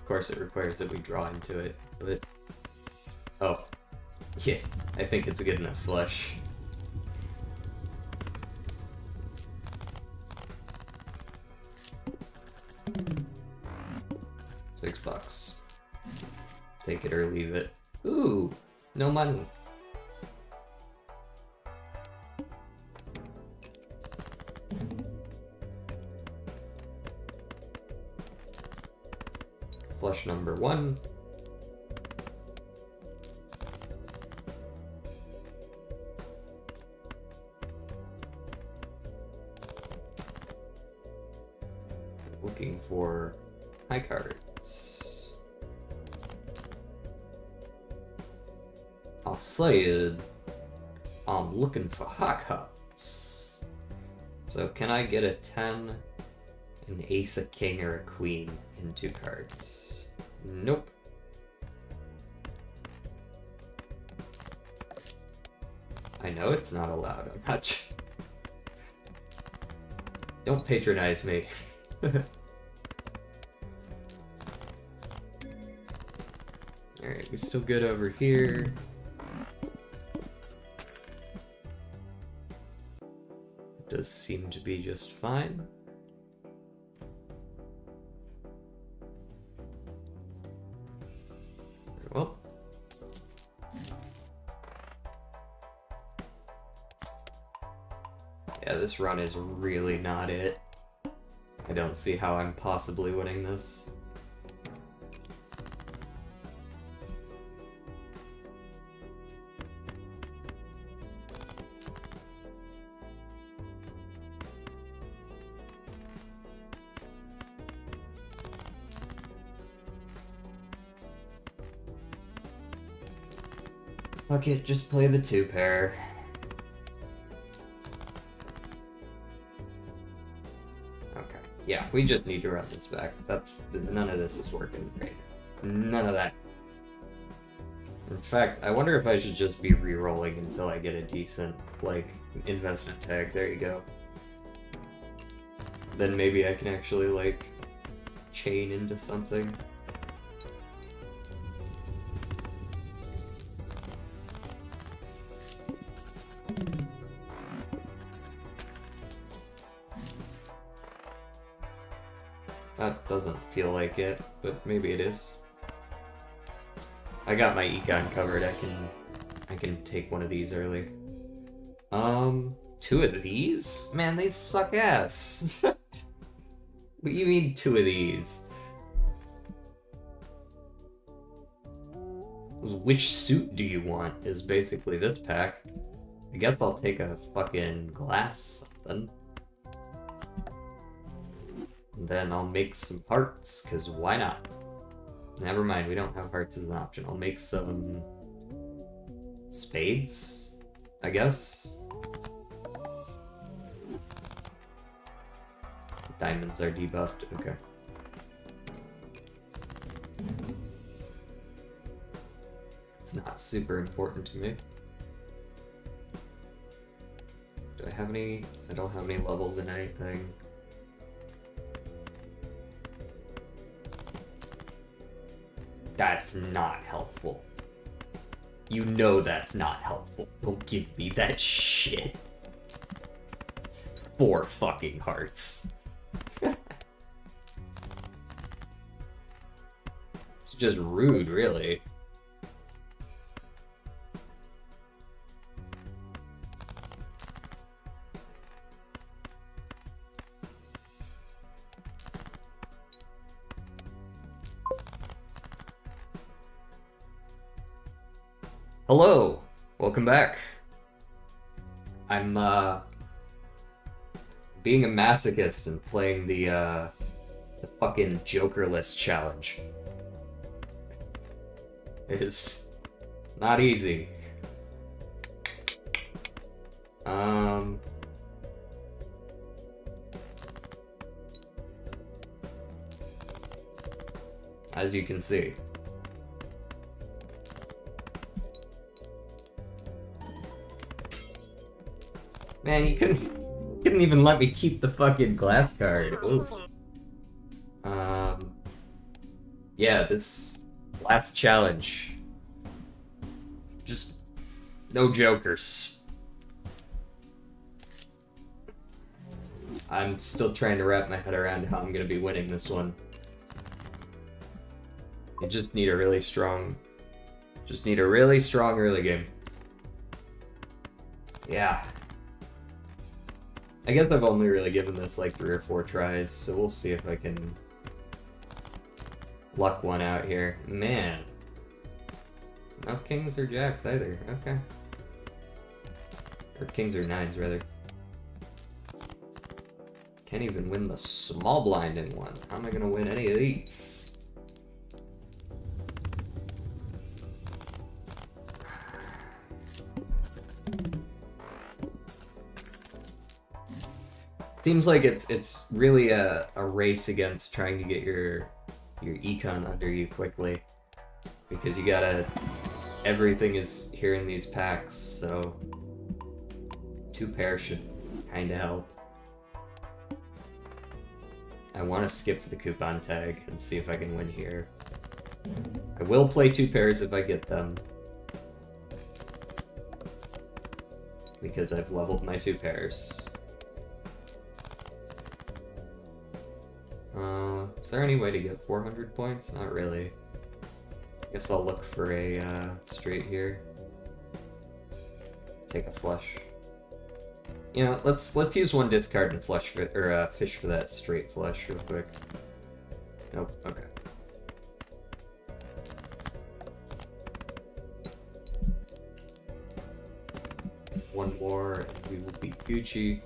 [SPEAKER 1] course it requires that we draw into it, but... Oh. Yeah, I think it's a good enough flush. $6. Take it or leave it. Ooh, no money. Flush number 1. Looking for high cards. I said I'm looking for high cards. So can I get a 10, an ace, a king, or a queen in 2 cards? Nope. I know it's not allowed. I'm not. Don't patronize me. Alright, we're still good over here. It does seem to be just fine. Well. Yeah, this run is really not it. I don't see how I'm possibly winning this. Okay, just play the 2 pair. Okay, yeah, we just need to run this back. None of this is working right. None of that. In fact, I wonder if I should just be re-rolling until I get a decent, like, investment tag. There you go. Then maybe I can actually, like, chain into something. That doesn't feel like it, but maybe it is. I got my econ covered. I can take one of these early. 2 of these? Man, they suck ass. What do you mean 2 of these? Which suit do you want is basically this pack. I guess I'll take a fucking glass something. And then I'll make some hearts, because why not? Never mind, we don't have hearts as an option. I'll make some spades, I guess. Diamonds are debuffed, okay. It's not super important to me. Do I have any? I don't have any levels in anything. That's not helpful. You know that's not helpful. Don't give me that shit. 4 fucking hearts. It's just rude, really. Hello! Welcome back. I'm, being a masochist and playing the fucking Jokerless challenge. It's not easy. As you can see. Man, you couldn't even let me keep the fucking glass card. Oof. Yeah, this last challenge. Just no jokers. I'm still trying to wrap my head around how I'm gonna be winning this one. I just need a really strong early game. Yeah. I guess I've only really given this like 3 or 4 tries, so we'll see if I can luck one out here. Man. No kings or jacks either. Okay. Or kings or nines, rather. Can't even win the small blind in one. How am I gonna win any of these? Seems like it's really a race against trying to get your econ under you quickly, because you gotta, everything is here in these packs, so 2 pairs should kinda help. I want to skip the coupon tag and see if I can win here. I will play 2 pairs if I get them, because I've leveled my 2 pairs. Is there any way to get 400 points? Not really. Guess I'll look for a straight here. Take a flush. You know, let's use 1 discard and flush for, or fish for that straight flush real quick. Nope. Okay. One more, and we will be Gucci.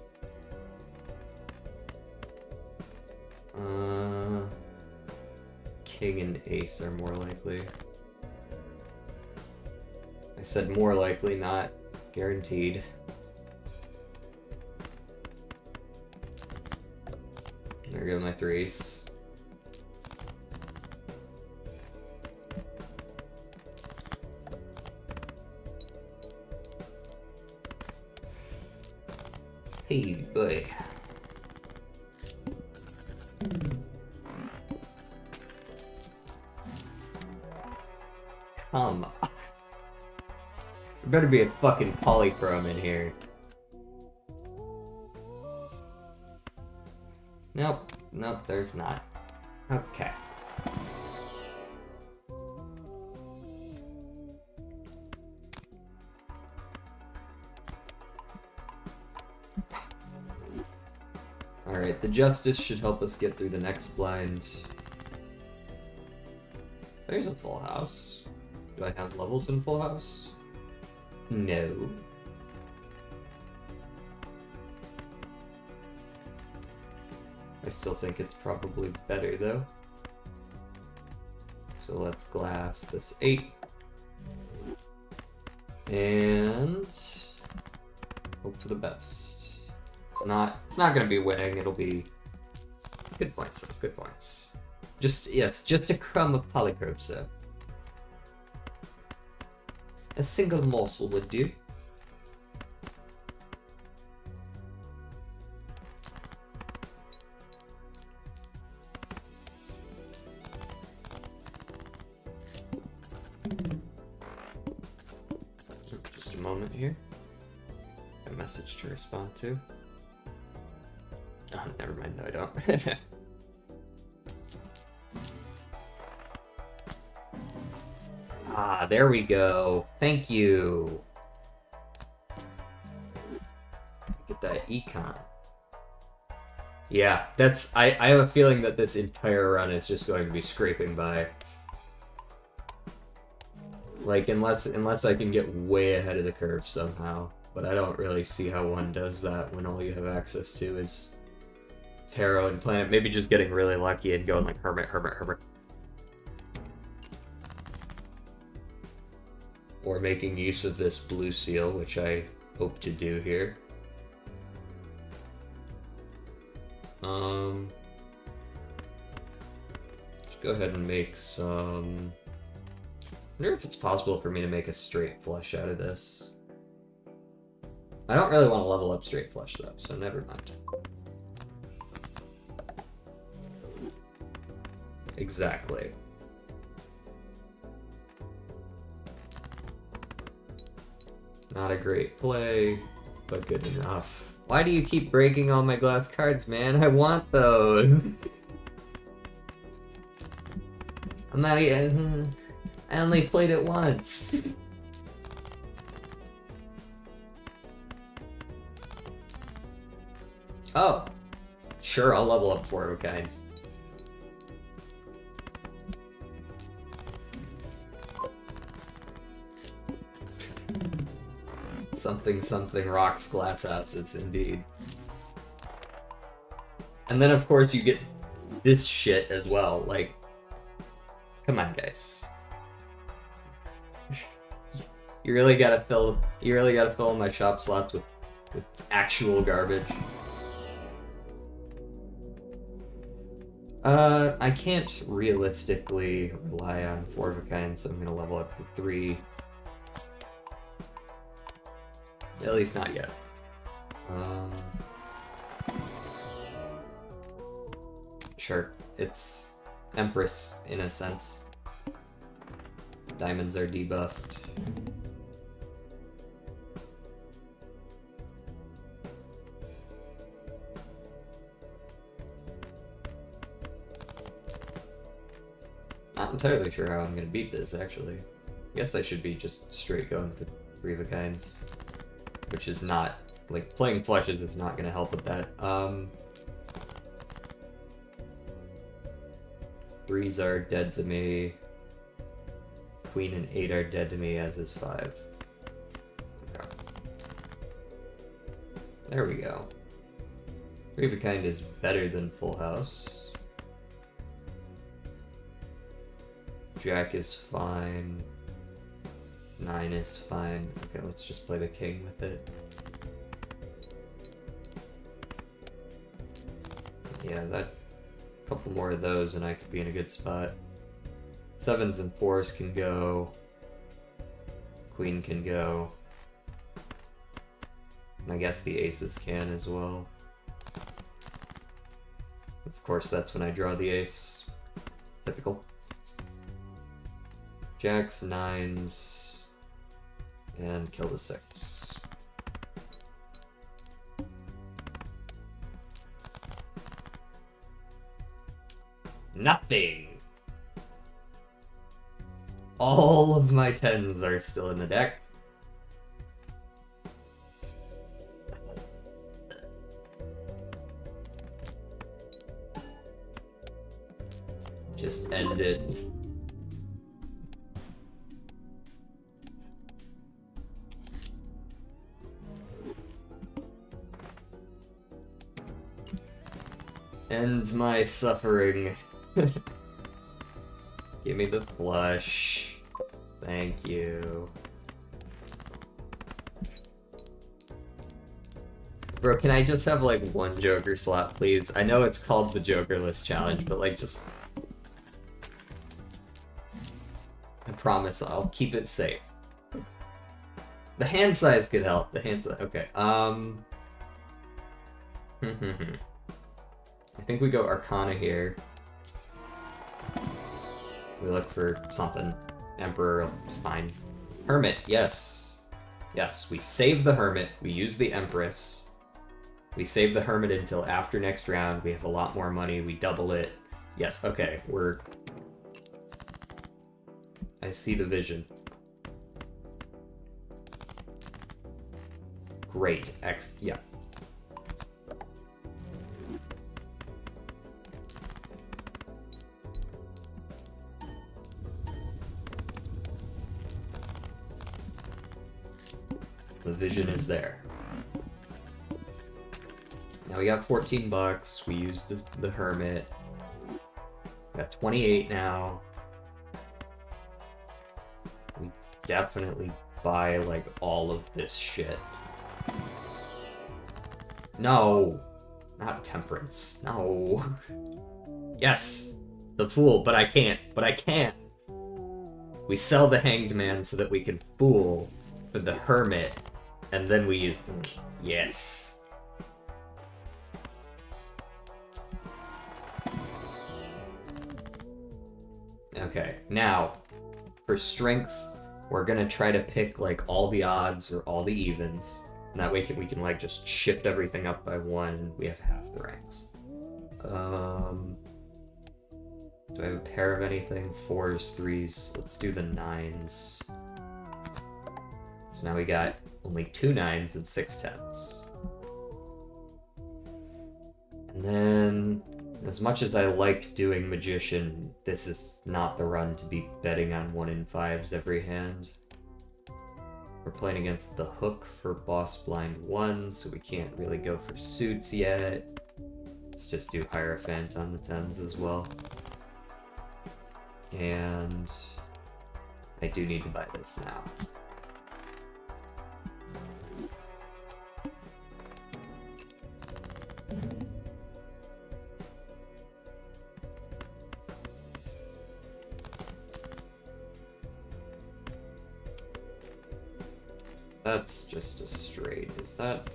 [SPEAKER 1] King and ace are more likely. I said more likely, not guaranteed. There go my 3s. Hey, boy. Come on. There better be a fucking polychrome in here. Nope. Nope, there's not. Okay. Alright, the Justice should help us get through the next blind. There's a full house. Do I have levels in full house? No. I still think it's probably better though. So let's glass this 8. And hope for the best. It's not gonna be winning, it'll be good points, good points. Yes, just a crumb of polychrome, sir. A single morsel would do. Just a moment here. A message to respond to. Oh, never mind, no I don't. Ah, there we go. Thank you. Get that econ. Yeah, that's... I have a feeling that this entire run is just going to be scraping by. Like, unless I can get way ahead of the curve somehow. But I don't really see how one does that when all you have access to is Tarot and Planet. Maybe just getting really lucky and going like Hermit, Hermit, Hermit. Or making use of this blue seal, which I hope to do here. Let's go ahead and make some... I wonder if it's possible for me to make a straight flush out of this. I don't really want to level up straight flush though, so never mind. Exactly. Not a great play, but good enough. Why do you keep breaking all my glass cards, man? I want those. I'm not even... I only played it once. Oh. Sure, I'll level up 4 of a kind. Something rocks glass houses, indeed. And then of course you get this shit as well, like... Come on, guys. You really gotta fill my shop slots with actual garbage. I can't realistically rely on 4 of a kind, so I'm gonna level up to 3. At least not yet. Sure, it's Empress in a sense. Diamonds are debuffed. Not entirely sure how I'm gonna beat this, actually. I guess I should be just straight going for 3 of a kinds. Which is not, like, playing flushes is not gonna help with that. 3s are dead to me. Queen and 8 are dead to me, as is 5. Okay. There we go. 3 of a kind is better than full house. Jack is fine. 9 is fine. Okay, let's just play the king with it. Yeah, that couple more of those and I could be in a good spot. 7s and 4s can go. Queen can go. And I guess the aces can as well. Of course, that's when I draw the ace. Typical. Jacks, 9s. And kill the 6. Nothing! All of my 10s are still in the deck. Just end it. End my suffering. Give me the flush. Thank you. Bro, can I just have, like, one Joker slot, please? I know it's called the Jokerless Challenge, but, like, just... I promise I'll keep it safe. The hand size could help. The hand size... Okay, I think we go Arcana here. We look for something. Emperor, fine. Hermit, yes. Yes, we save the Hermit. We use the Empress. We save the Hermit until after next round. We have a lot more money. We double it. Yes, okay, we're... I see the vision. Great. Yeah. The vision is there. Now we got 14 bucks. We used the Hermit. We got 28 now. We definitely buy, like, all of this shit. No! Not Temperance. No. Yes! The Fool, but I can't. But I can't! We sell the Hanged Man so that we can Fool for the Hermit, and then we use them. Yes. Okay, now, for strength, we're gonna try to pick, like, all the odds or all the evens. And that way we can, like, just shift everything up by one. We have half the ranks. Do I have a pair of anything? 4s, 3s. Let's do the 9s. So now we got only 2 9s and 6 10s. And then, as much as I like doing Magician, this is not the run to be betting on 1 in 5s every hand. We're playing against the Hook for Boss Blind 1, so we can't really go for suits yet. Let's just do Hierophant on the 10s as well. And I do need to buy this now. That's just a straight. Is that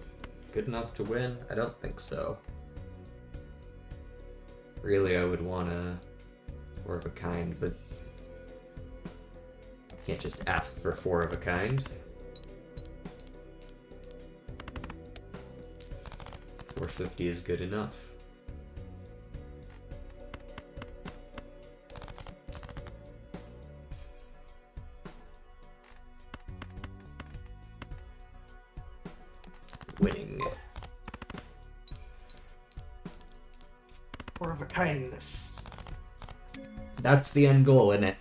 [SPEAKER 1] good enough to win? I don't think so. Really, I would want a 4 of a kind, but can't just ask for 4 of a kind. 450 is good enough. Winning.
[SPEAKER 2] 4 of a kindness.
[SPEAKER 1] That's the end goal, isn't it?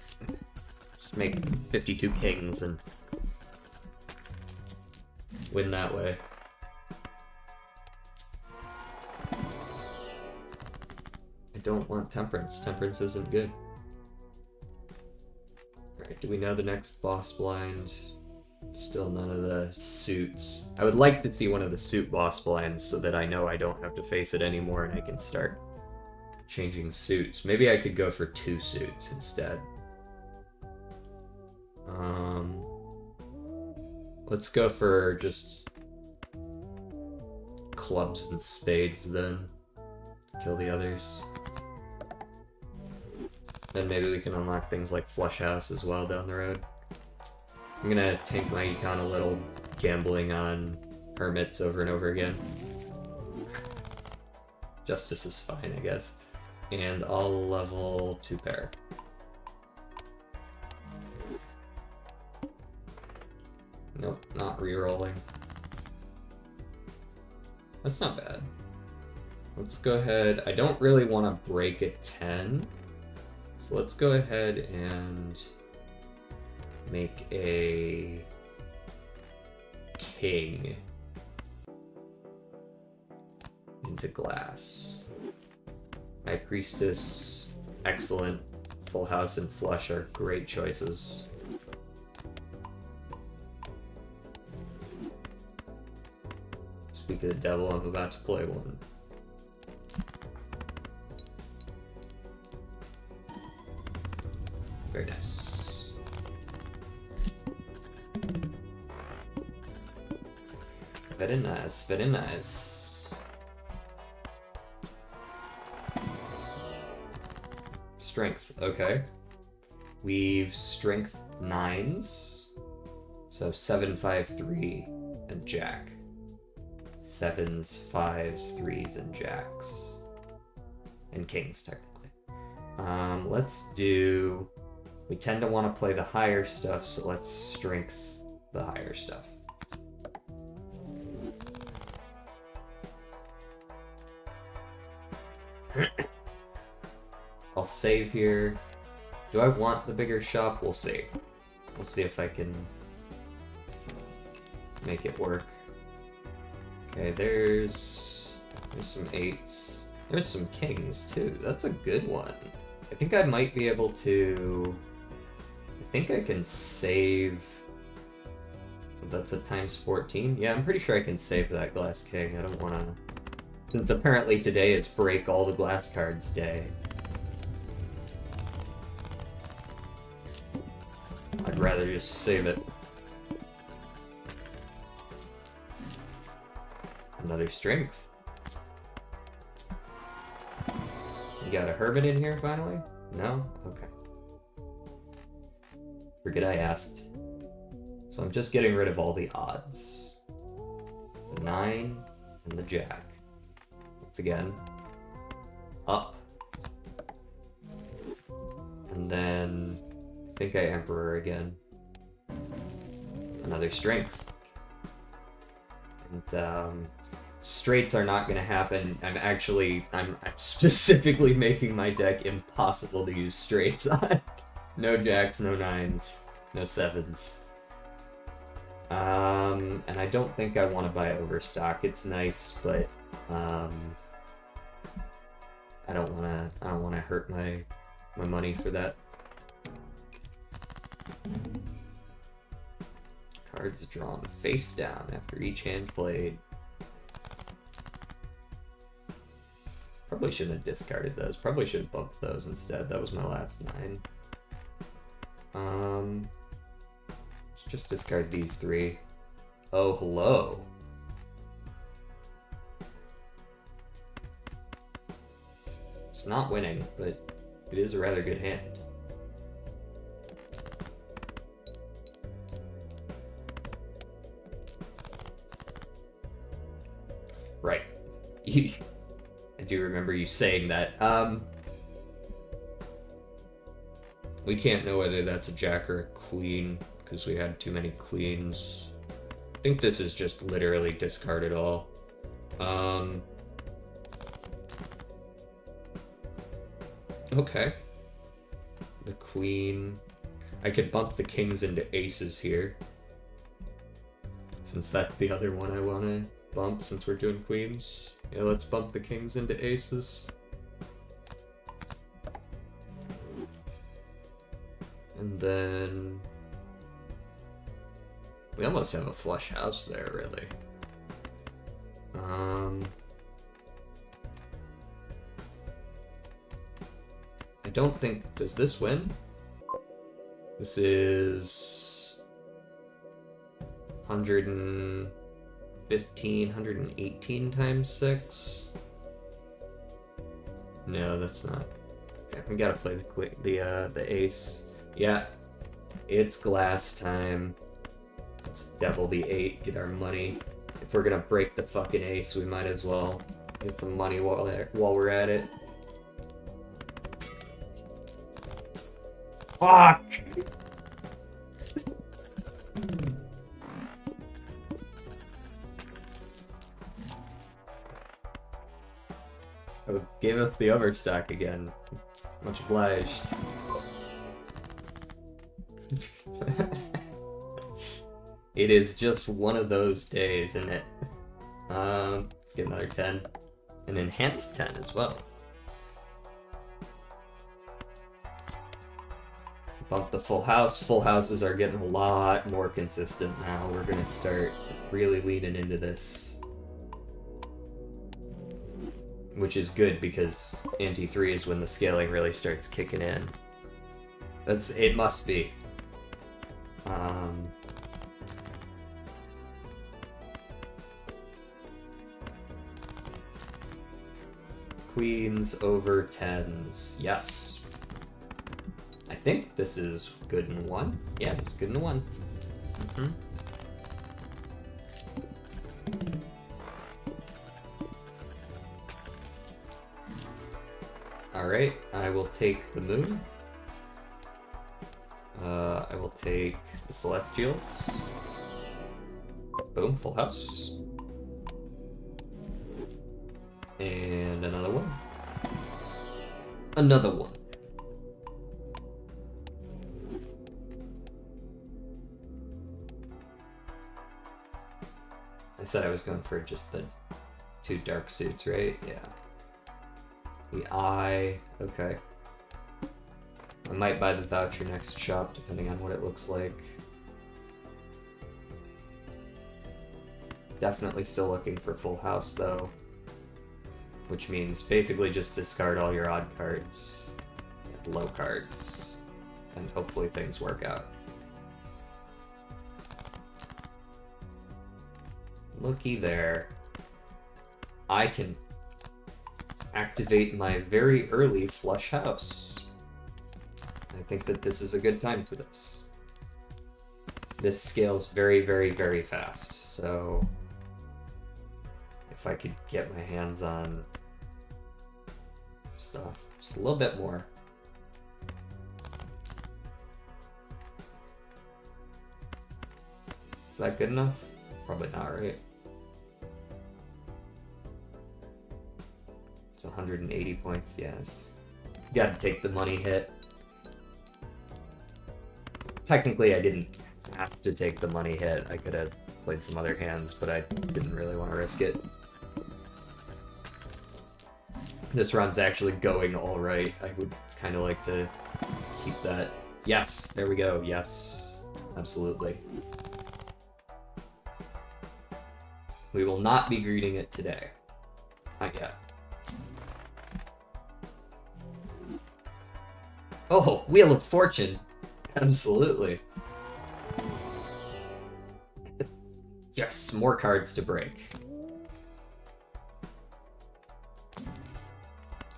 [SPEAKER 1] Just make 52 kings and win that way. I don't want Temperance. Temperance isn't good. Alright, do we know the next boss blind? Still none of the suits. I would like to see one of the suit boss blinds so that I know I don't have to face it anymore and I can start changing suits. Maybe I could go for 2 suits instead. Let's go for just clubs and spades then. Kill the others. Then maybe we can unlock things like Flush House as well down the road. I'm gonna tank my econ a little, gambling on hermits over and over again. Justice is fine, I guess. And I'll level 2 pair. Nope, not re-rolling. That's not bad. Let's go ahead. I don't really want to break at 10. So let's go ahead and make a king into glass. High Priestess, excellent. Full House and Flush are great choices. Speak of the devil, I'm about to play one. Very nice. Very nice, very nice. Strength, okay. We've strength 9s. So 7, 5, 3, and Jack. 7s, 5s, 3s, and Jacks. And Kings, technically. Let's do... We tend to want to play the higher stuff, so let's strength the higher stuff. I'll save here. Do I want the bigger shop? We'll see. We'll see if I can make it work. Okay, there's some 8s. There's some kings too. That's a good one. I think I might be able to... I think I can save... That's a times 14? Yeah, I'm pretty sure I can save that glass king. I don't want to... Since apparently today is break all the glass cards day. I'd rather just save it. Another strength. You got a hermit in here finally? No? Okay. Forget I asked. So I'm just getting rid of all the odds. The 9 and the jack. Once again. Up. And then I think I emperor again. Another strength. And straights are not gonna happen. I'm specifically making my deck impossible to use straights on. No jacks, no 9s, no 7s. And I don't think I want to buy Overstock. It's nice, but I don't wanna hurt my money for that. Cards drawn face down after each hand played. Probably shouldn't have discarded those. Probably should have bumped those instead. That was my last 9. Let's just discard these 3. Oh, hello. It's not winning, but it is a rather good hand. Right. I do remember you saying that. We can't know whether that's a jack or a queen, because we had too many queens. I think this is just literally discard it all. Okay. The queen. I could bump the kings into aces here, since that's the other one I want to bump since we're doing queens. Yeah, let's bump the kings into aces. And then... we almost have a flush house there, really. I don't think... does this win? This is... 115, 118 times 6? No, that's not... Okay, we gotta play the ace. Yeah, it's glass time. Let's devil the 8, get our money. If we're gonna break the fucking ace, we might as well get some money while we're at it. Fuck! Oh, gave us the overstock again. Much obliged. It is just one of those days, isn't it? Let's get another 10. An enhanced 10 as well. Bump the full house. Full houses are getting a lot more consistent now. We're gonna start really leaning into this. Which is good because Ante 3 is when the scaling really starts kicking in. It must be. Queens over 10s. Yes. I think this is good in 1. Yeah, it's good in 1. Mm-hmm. Alright, I will take the moon. I will take the celestials. Boom, full house. And another one. Another one. I said I was going for just the 2 dark suits, right? Yeah. The eye. Okay. I might buy the voucher next shop, depending on what it looks like. Definitely still looking for full house, though. Which means basically just discard all your odd cards and low cards. And hopefully things work out. Looky there. I can activate my very early flush house. I think that this is a good time for this. This scales very, very, very fast, so if I could get my hands on stuff just a little bit more. Is that good enough? Probably not, right? It's 180 points, yes. Gotta take the money hit. Technically, I didn't have to take the money hit. I could have played some other hands, but I didn't really want to risk it. This run's actually going all right. I would kind of like to keep that. Yes, there we go. Yes, absolutely. We will not be greeting it today. Not yet. Oh, Wheel of Fortune. Absolutely. Yes, more cards to break.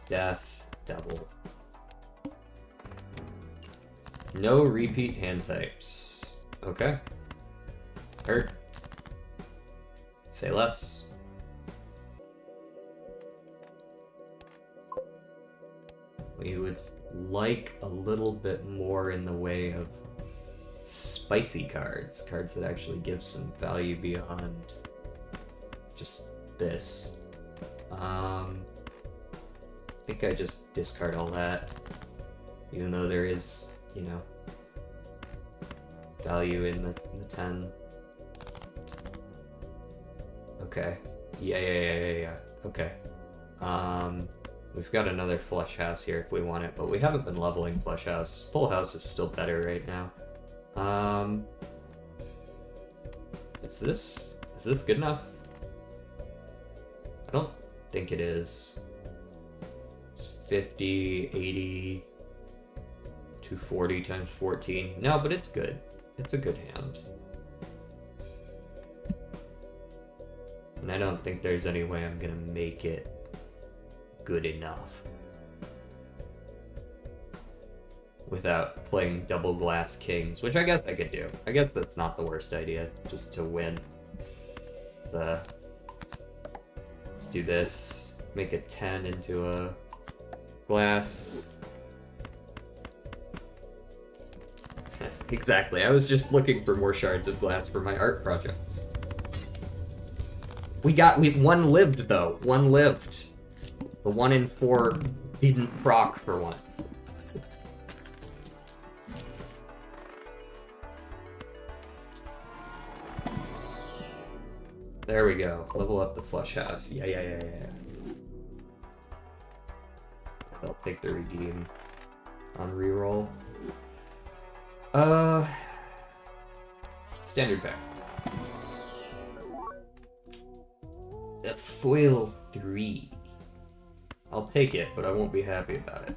[SPEAKER 1] Death, Devil. No repeat hand types. Okay. Hurt. Say less. We would like a little bit more in the way of spicy cards. Cards that actually give some value beyond just this. I think I just discard all that. Even though there is, you know, value in the 10. Okay. Yeah. Okay. We've got another flush house here if we want it, but we haven't been leveling flush house. Full house is still better right now. Is this good enough? I don't think it is. It's 50, 80, 240 times 14. No, but it's good. It's a good hand. And I don't think there's any way I'm gonna make it good enough without playing double glass kings, which I guess I could do. I guess that's not the worst idea, just to win the... Let's do this. Make a 10 into a glass. Exactly, I was just looking for more shards of glass for my art projects. One lived though. One lived. The 1 in 4 didn't proc for once. There we go. Level up the flush house. Yeah. I'll take the redeem on reroll. Standard pack. A foil 3. I'll take it, but I won't be happy about it.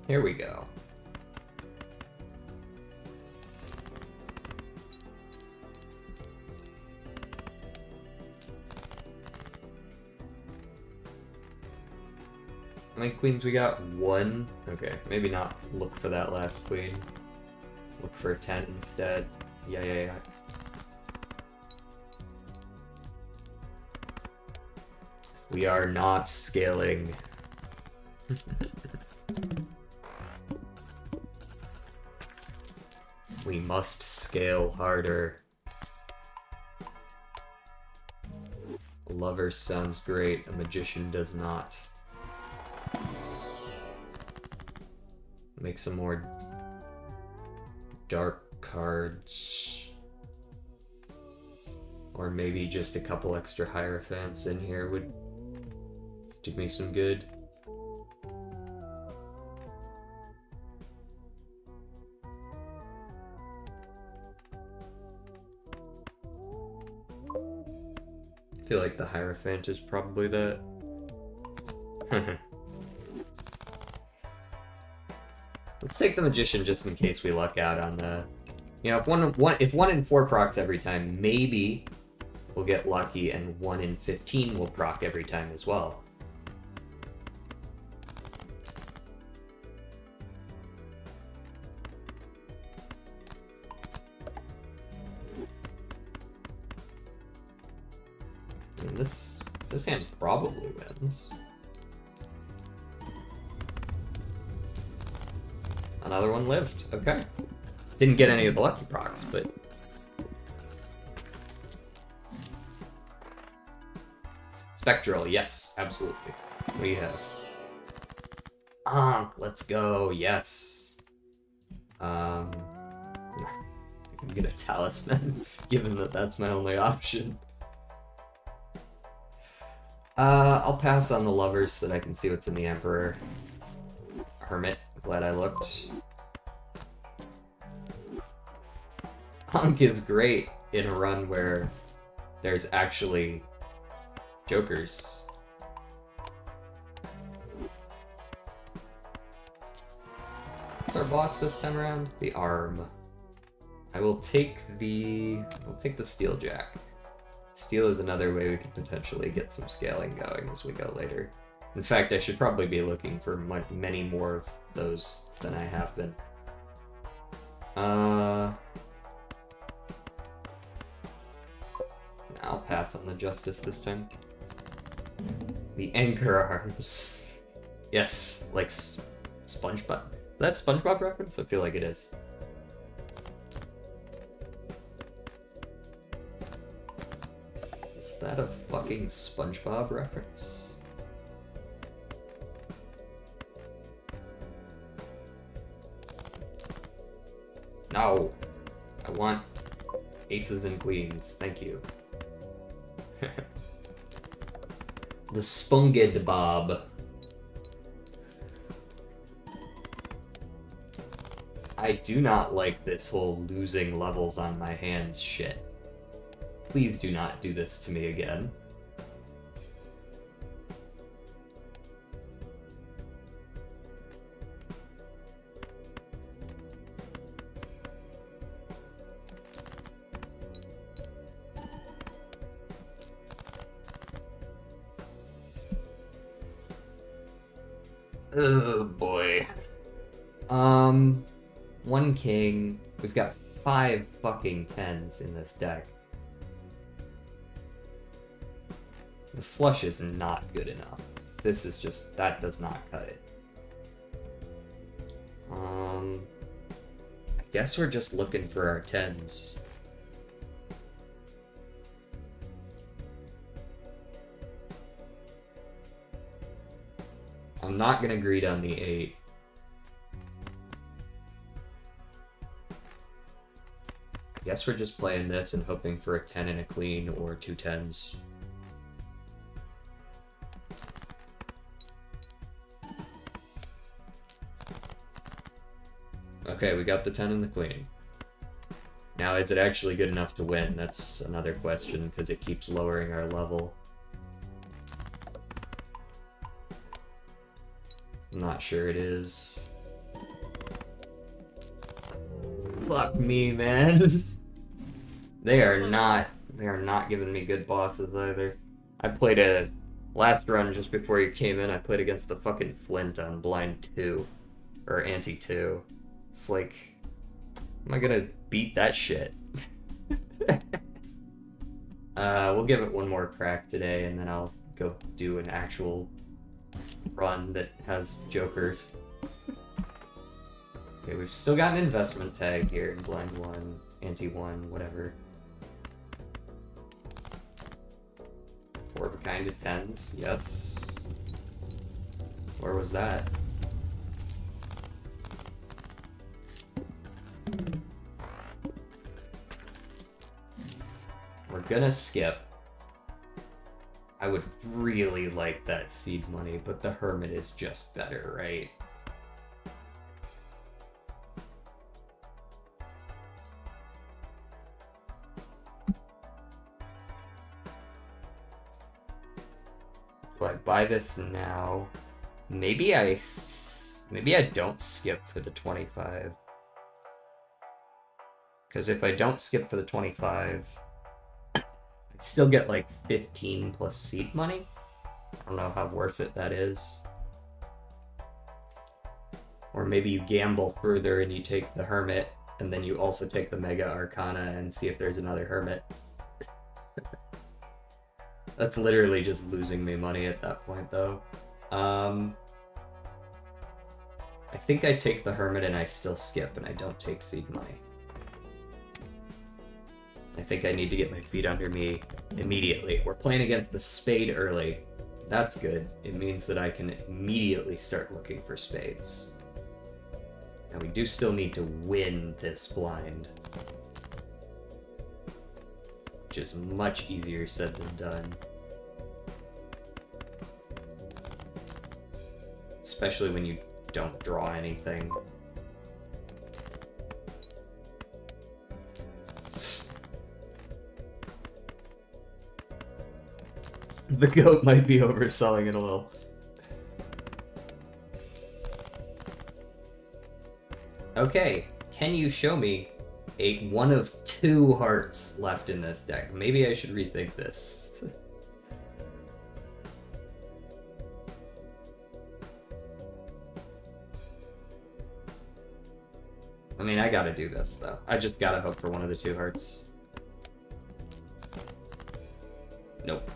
[SPEAKER 1] Here we go. How many queens we got? 1? Okay, maybe not look for that last queen. Look for a 10 instead. Yeah. We are not scaling. We must scale harder. A lover sounds great, a magician does not. Make some more dark cards. Or maybe just a couple extra Hierophants in here would do me some good. I feel like the Hierophant is probably that. Let's take the Magician just in case we luck out on the... You know, if 1 in 4 procs every time, maybe we'll get lucky and 1 in 15 will proc every time as well. And this hand probably wins. Another one lived. Okay. Didn't get any of the lucky procs, but... Spectral, yes, absolutely. What do you have? Let's go, yes. I can get a talisman, given that that's my only option. I'll pass on the lovers so that I can see what's in the Emperor. Hermit, glad I looked. Hunk is great in a run where there's actually jokers. What's our boss this time around? The arm. I will take the Steeljack. Steel is another way we could potentially get some scaling going as we go later. In fact, I should probably be looking for many more of those than I have been. I'll pass on the Justice this time. The Anchor Arms. Yes, like SpongeBob. Is that SpongeBob reference? I feel like it is. Is that a fucking SpongeBob reference? No! I want aces and queens, thank you. The Spunged Bob. I do not like this whole losing levels on my hands shit. Please do not do this to me again. Oh boy. 1 king. We've got 5 fucking 10s in this deck. The flush is not good enough. This is just, that does not cut it. I guess we're just looking for our 10s. I'm not gonna greed on the 8. Guess we're just playing this and hoping for a 10 and a queen or 2 10s. Okay, we got the 10 and the queen. Now, is it actually good enough to win? That's another question, because it keeps lowering our level. I'm not sure it is. Fuck me, man. They are not giving me good bosses either. I played a last run just before you came in. I played against the fucking Flint on blind 2 or ante 2. It's like, am I gonna beat that shit? We'll give it one more crack today, and then I'll go do an actual run that has jokers. Okay, we've still got an investment tag here in blind 1, ante 1, whatever. 4 of a kind of 10s, yes. Where was that? We're gonna skip. I would really like that seed money, but the Hermit is just better, right? Do I buy this now? Maybe I don't skip for the 25. Because if I don't skip for the 25, I still get like 15 plus seed money. I don't know how worth it that is. Or maybe you gamble further and you take the Hermit, and then you also take the Mega Arcana and see if there's another Hermit. That's literally just losing me money at that point, though. I think I take the Hermit and I still skip, and I don't take seed money. I think I need to get my feet under me immediately. We're playing against the spade early. That's good. It means that I can immediately start looking for spades. Now we do still need to win this blind, which is much easier said than done. Especially when you don't draw anything. The goat might be overselling it a little. Okay, can you show me a one of 2 hearts left in this deck? Maybe I should rethink this. I mean, I gotta do this, though. I just gotta hope for one of the 2 hearts. Nope.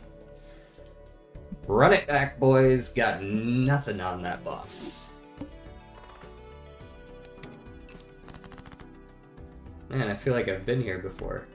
[SPEAKER 1] Run it back, boys. Got nothing on that boss. Man, I feel like I've been here before.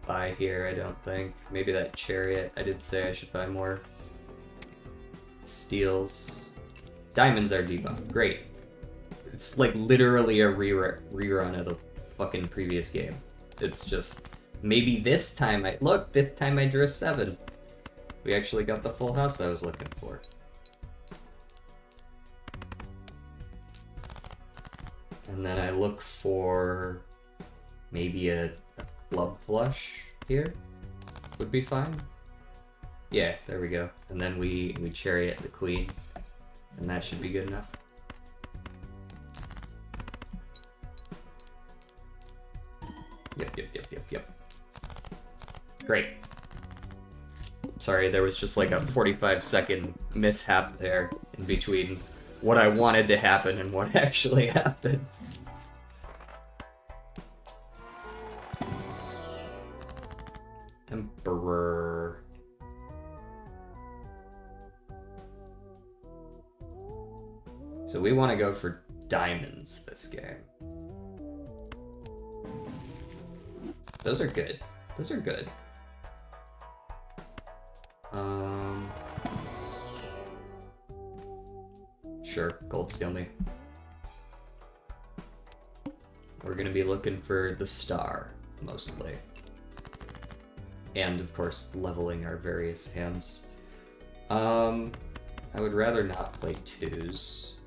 [SPEAKER 1] Buy here, I don't think. Maybe that chariot. I did say I should buy more. Steals. Diamonds are debuffed. Great. It's like literally a rerun of the fucking previous game. It's just maybe this time this time I drew a 7. We actually got the full house I was looking for. And then I look for maybe a club flush here would be fine. Yeah, there we go. And then we chariot the queen, and that should be good enough. Yep. Great. Sorry, there was just like a 45-second mishap there in between what I wanted to happen and what actually happened. Emperor. So we want to go for diamonds this game. Those are good. Those are good. Sure, gold steal me. We're gonna be looking for the star, mostly. And, of course, leveling our various hands. I would rather not play twos.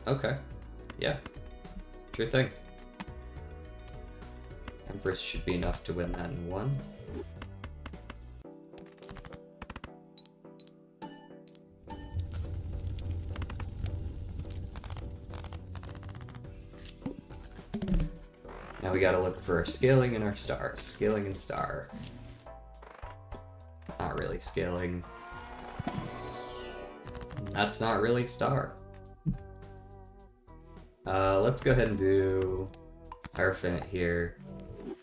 [SPEAKER 1] Okay. Yeah. Sure thing. Empress should be enough to win that in one. Now we gotta look for our scaling and our stars. Scaling and star. Not really scaling. That's not really star. Let's go ahead and do Hierophant here,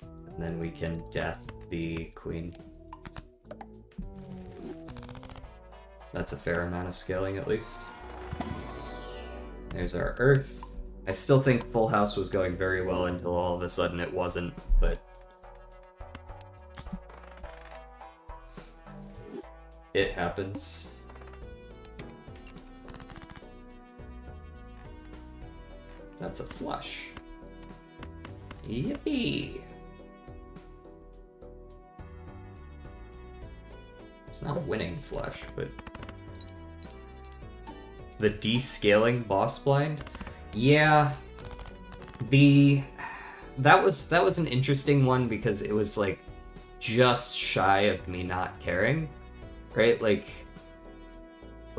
[SPEAKER 1] and then we can death the queen. That's a fair amount of scaling, at least. There's our Earth. I still think Full House was going very well until all of a sudden it wasn't, but it happens. That's a flush. Yippee! It's not a winning flush, but the descaling boss blind? Yeah. That was an interesting one because it was like just shy of me not caring. Right?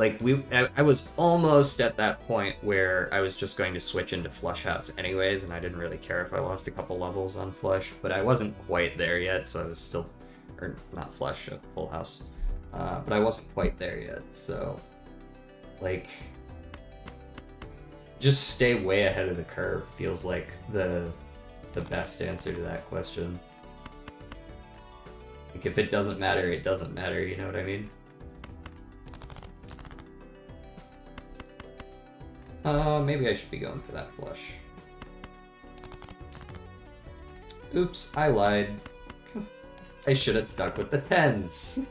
[SPEAKER 1] I was almost at that point where I was just going to switch into Flush House anyways, and I didn't really care if I lost a couple levels on Flush, but I wasn't quite there yet, so I was still, or not Flush, Full House, but I wasn't quite there yet, so, like, just stay way ahead of the curve feels like the best answer to that question. Like, if it doesn't matter, it doesn't matter, you know what I mean? Maybe I should be going for that flush. Oops, I lied. I should have stuck with the 10s.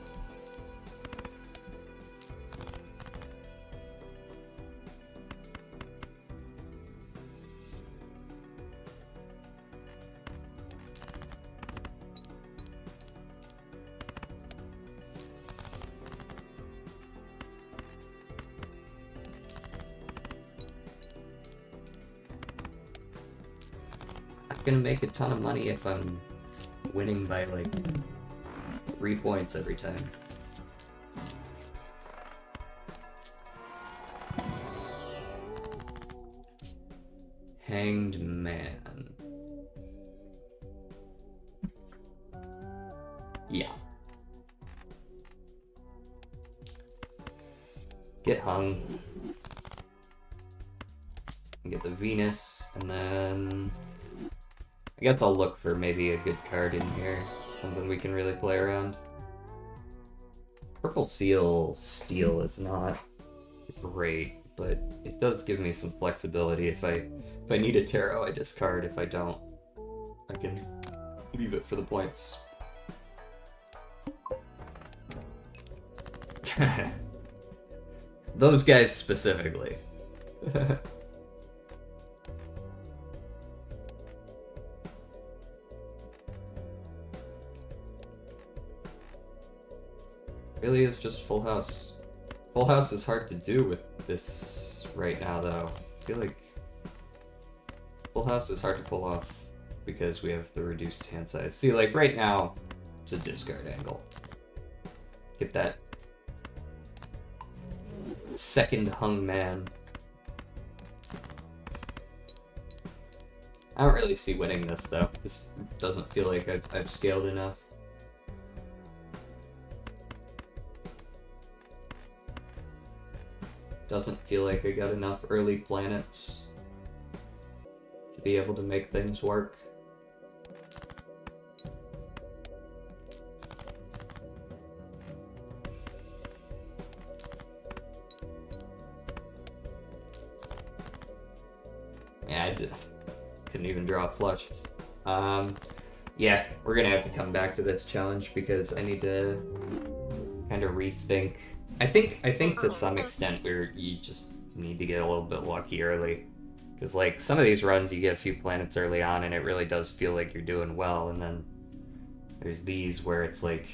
[SPEAKER 1] Gonna make a ton of money if I'm winning by like 3 points every time. Hanged Man. Yeah. Get hung. Get the Venus, and then I guess I'll look for maybe a good card in here. Something we can really play around. Purple Seal Steel is not great, but it does give me some flexibility. If I need a tarot, I discard. If I don't, I can leave it for the points. Those guys specifically. Really is just Full House. Full House is hard to do with this right now, though. I feel like Full House is hard to pull off because we have the reduced hand size. See, like right now, it's a discard angle. Get that second hung man. I don't really see winning this, though. This doesn't feel like I've scaled enough. Doesn't feel like I got enough early planets to be able to make things work. flush. Yeah, we're gonna have to come back to this challenge because I need to kind of rethink. I think to some extent you just need to get a little bit lucky early. Because, like, some of these runs you get a few planets early on and it really does feel like you're doing well, and then there's these where it's like,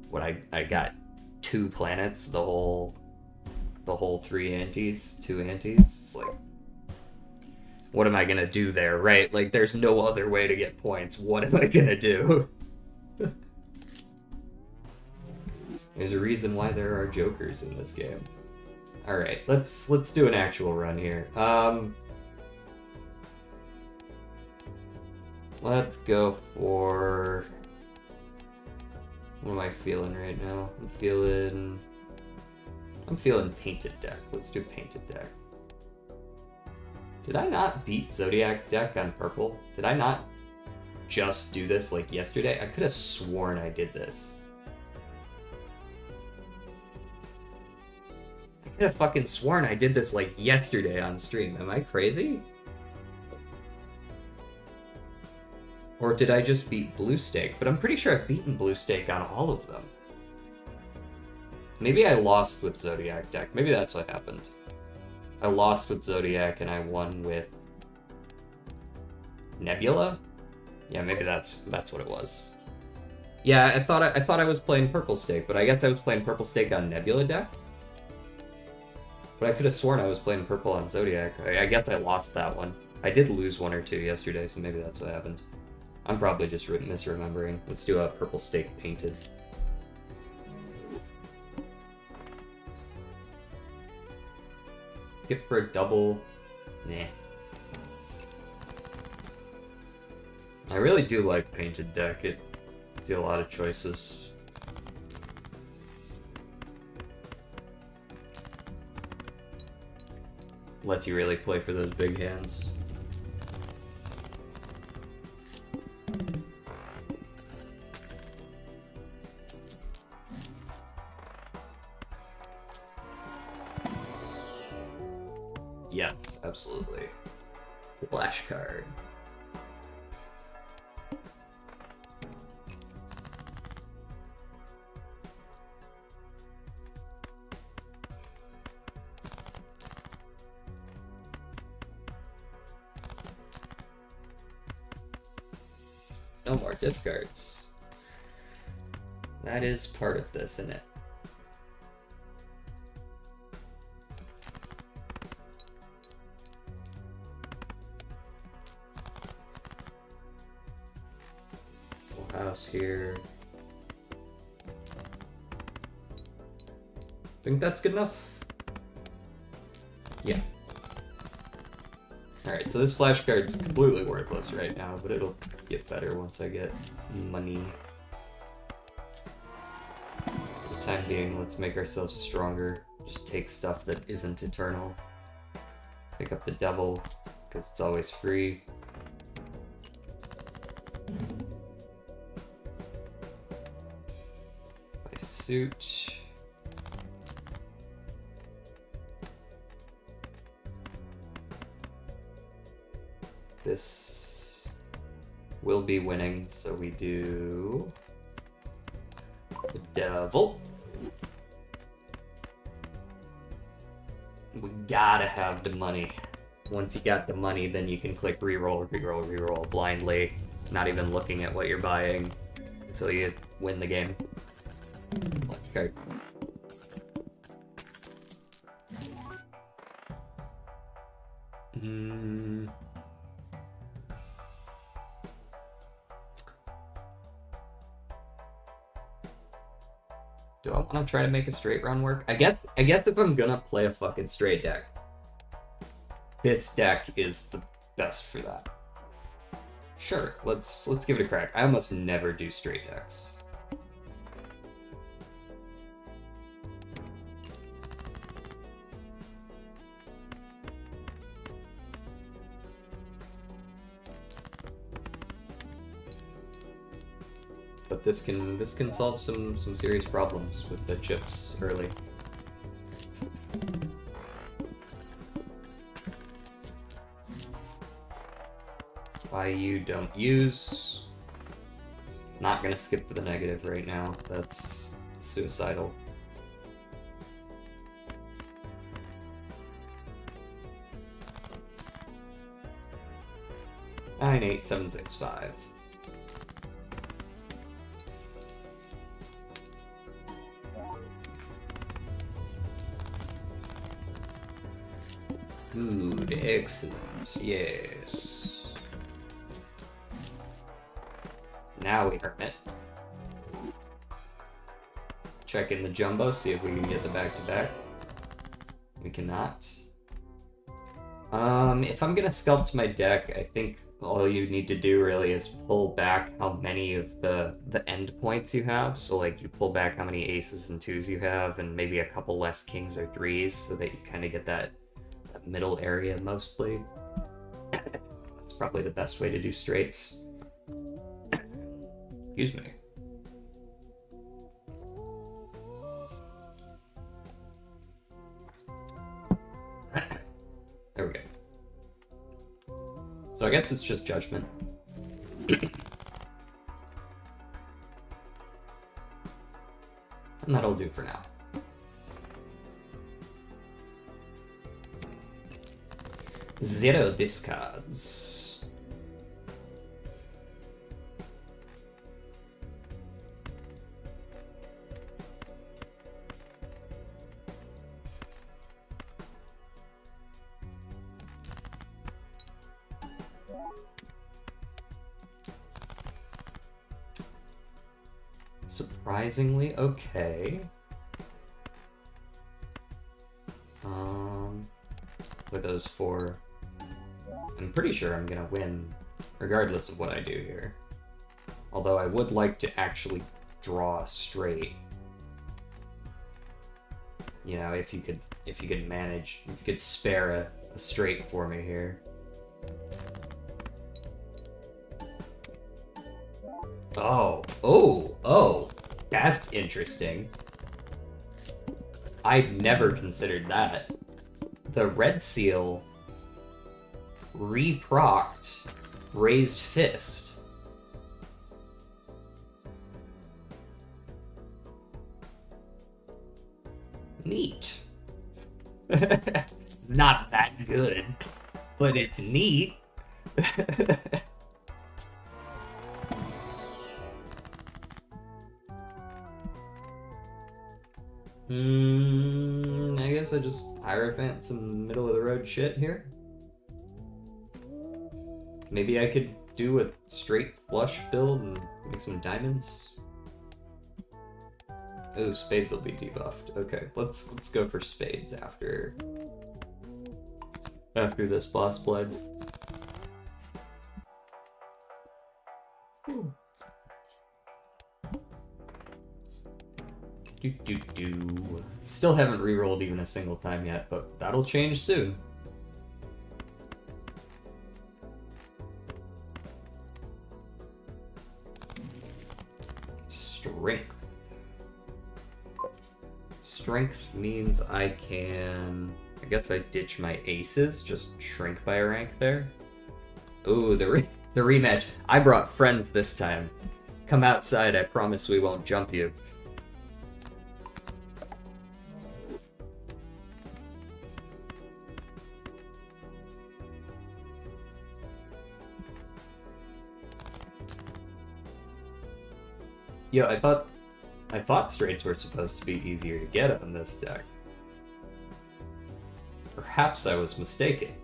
[SPEAKER 1] what, I got 2 planets, the whole 3 antes, 2 antes. It's like, what am I gonna do there, right? Like, there's no other way to get points. What am I gonna do? There's a reason why there are jokers in this game. Alright, let's do an actual run here. Let's go for... What am I feeling right now? I'm feeling Painted Deck. Let's do Painted Deck. Did I not beat Zodiac Deck on purple? Did I not just do this like yesterday? I could have sworn I did this. I could have fucking sworn I did this like yesterday on stream. Am I crazy? Or did I just beat Blue Stake? But I'm pretty sure I've beaten Blue Stake on all of them. Maybe I lost with Zodiac Deck. Maybe that's what happened. I lost with Zodiac and I won with Nebula? Yeah, maybe that's what it was. Yeah, I thought I was playing Purple Stake, but I guess I was playing Purple Stake on Nebula Deck? But I could have sworn I was playing Purple on Zodiac. I guess I lost that one. I did lose 1 or 2 yesterday, so maybe that's what happened. I'm probably just misremembering. Let's do a Purple Stake Painted. Skip for a double. Nah. I really do like Painted Deck. It gives you a lot of choices. Lets you really play for those big hands. Yes, absolutely. Flash card. No more discards. That is part of this, isn't it? House here. Think that's good enough? Yeah. Alright, so this flash card's completely worthless right now, but it'll get better once I get money. For the time being, let's make ourselves stronger. Just take stuff that isn't eternal. Pick up the devil, because it's always free. Suit. This will be winning, so we do the devil. We gotta have the money. Once you got the money, then you can click reroll, reroll, reroll blindly, not even looking at what you're buying until you win the game. Okay. Do I want to try to make a straight run work? I guess if I'm gonna play a fucking straight deck, this deck is the best for that. Sure, let's give it a crack. I almost never do straight decks. But this can solve some serious problems with the chips early. You don't use. Not gonna skip for the negative right now. That's suicidal. Nine, 8, 7, 6, 5. Good, excellent, yes. Now we earn it. Check in the jumbo, see if we can get the back-to-back. We cannot. If I'm gonna sculpt my deck, I think all you need to do really is pull back how many of the end points you have. So like you pull back how many aces and twos you have, and maybe a couple less kings or threes, so that you kind of get that middle area mostly. That's probably the best way to do straights. Excuse me. There we go. So I guess it's just judgment. And that'll do for now. Zero discards. Surprisingly okay. With those four, I'm pretty sure I'm gonna win regardless of what I do here. Although I would like to actually draw a straight. You know, if you could manage, if you could spare a straight for me here. Oh, that's interesting. I've never considered that. The red seal re-procced Raised Fist. Neat. Not that good, but it's neat. I guess I just Hierophant some middle of the road shit here. Maybe I could do a straight flush build and make some diamonds. Oh, spades will be debuffed. Okay, let's go for spades after this boss blend. Still haven't rerolled even a single time yet, but that'll change soon. Strength. Strength means I can... I guess I ditch my aces, just shrink by a rank there. Ooh, the rematch. I brought friends this time. Come outside, I promise we won't jump you. Yo, I thought straights were supposed to be easier to get on this deck. Perhaps I was mistaken.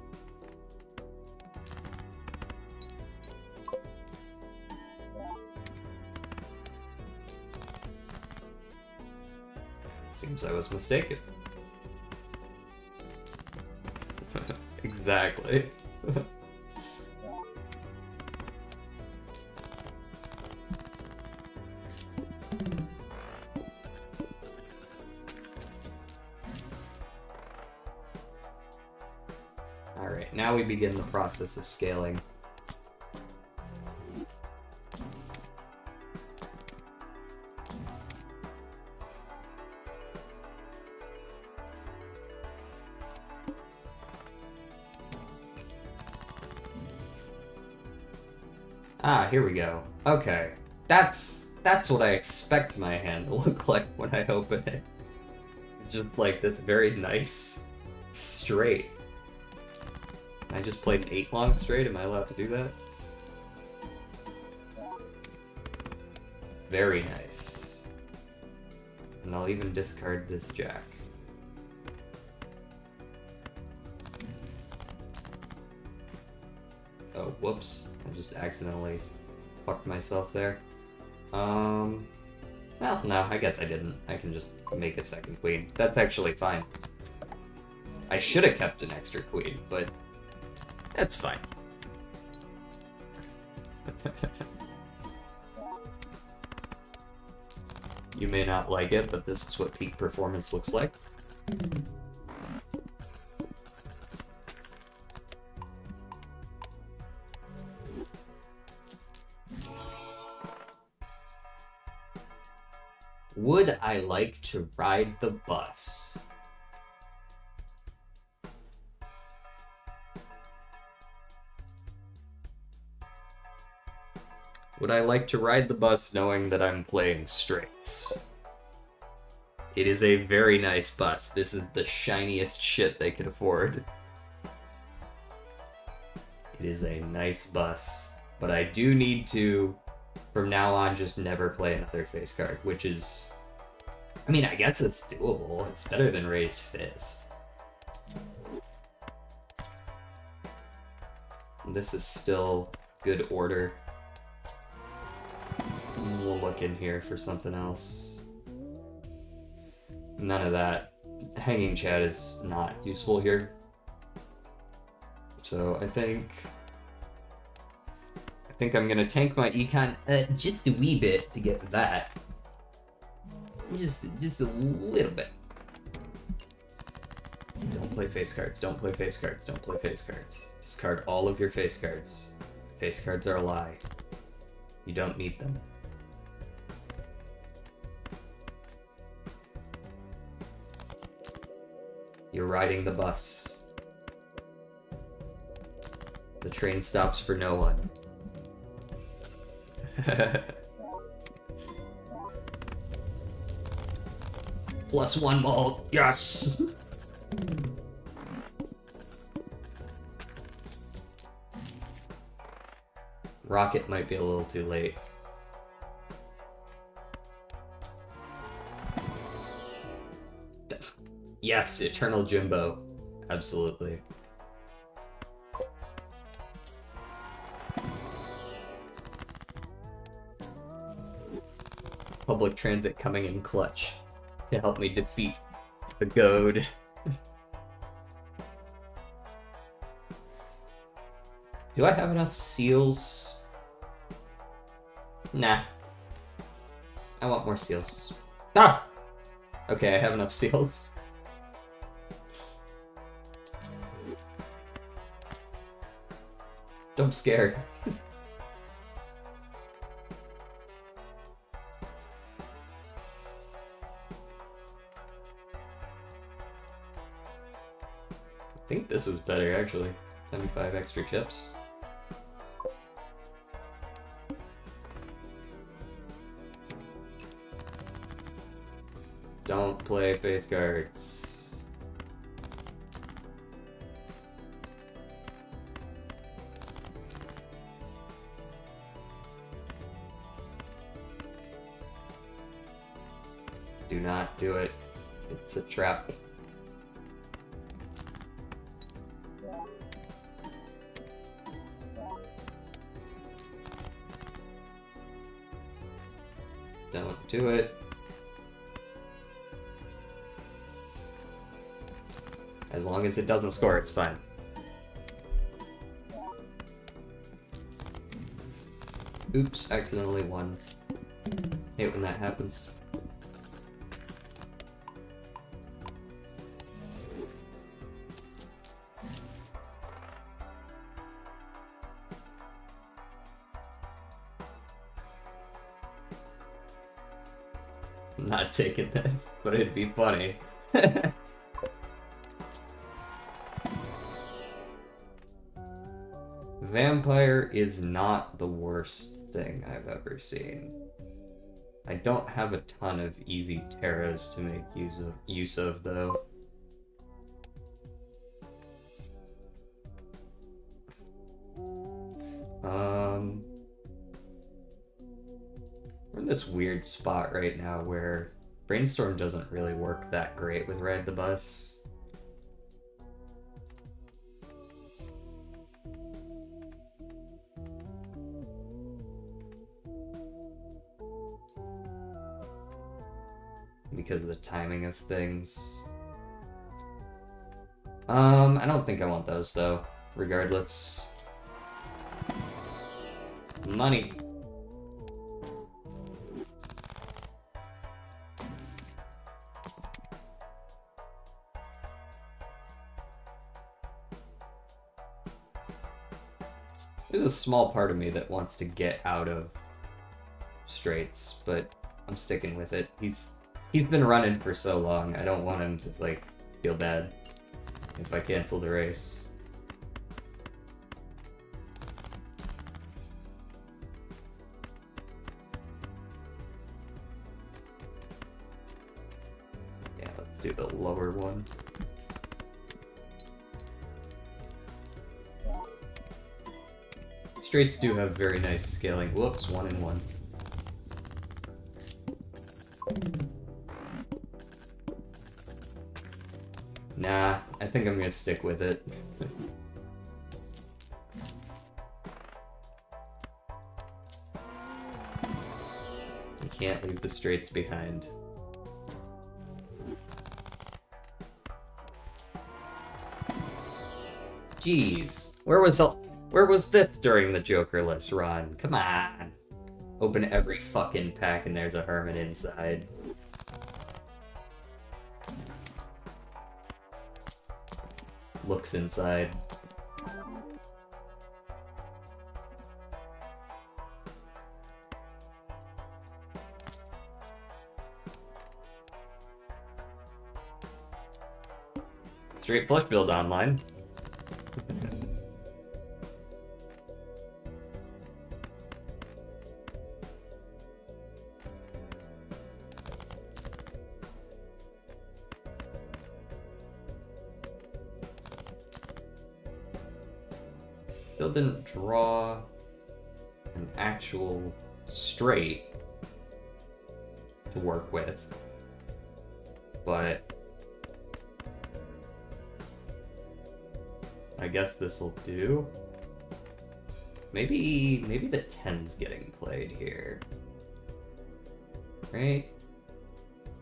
[SPEAKER 1] Seems I was mistaken. Exactly. Alright, now we begin the process of scaling. Ah, here we go. Okay. That's what I expect my hand to look like when I open it. Just like this very nice straight. I just played an 8 long straight, am I allowed to do that? Very nice. And I'll even discard this jack. Oh, whoops. I just accidentally fucked myself there. Well, no, I guess I didn't. I can just make a second queen. That's actually fine. I should have kept an extra queen, but that's fine. You may not like it, but this is what peak performance looks like. Would I like to ride the bus? Would I like to ride the bus knowing that I'm playing straights? It is a very nice bus. This is the shiniest shit they could afford. It is a nice bus. But I do need to, from now on, just never play another face card, which is... I mean, I guess it's doable. It's better than Raised Fist. This is still good order. We'll look in here for something else. None of that. Hanging Chat is not useful here. So I think I'm gonna tank my econ just a wee bit to get that. Just a little bit. Don't play face cards, don't play face cards, don't play face cards. Discard all of your face cards. Face cards are a lie. You don't need them. You're riding the bus. The train stops for no one. +1 mult, yes! Rocket might be a little too late. Yes, Eternal Jimbo. Absolutely. Public transit coming in clutch to help me defeat the goad. Do I have enough seals? Nah. I want more seals. Ah! Okay, I have enough seals. Don't scare. I think this is better, actually. 75 extra chips. Don't play face cards. Do not do it. It's a trap. Don't do it. As long as it doesn't score, it's fine. Oops, accidentally won. Hate when that happens. I'm not taking this, but it'd be funny. vampire is not the worst thing I've ever seen. I don't have a ton of easy terras to make use of though. We're in this weird spot right now where Brainstorm doesn't really work that great with Ride the Bus. Because of the timing of things. I don't think I want those though, regardless. Money. There's a small part of me that wants to get out of straights, but I'm sticking with it. He's been running for so long, I don't want him to, like, feel bad if I cancel the race. Yeah, let's do the lower one. Straights do have very nice scaling. Whoops, 1 and 1. Nah, I think I'm gonna stick with it. You can't leave the straights behind. Jeez, where was this during the Jokerless run? Come on. Open every fucking pack and there's a hermit inside. Looks inside. Straight flush build online. Still didn't draw an actual straight to work with, but I guess this'll do. Maybe the 10's getting played here, right?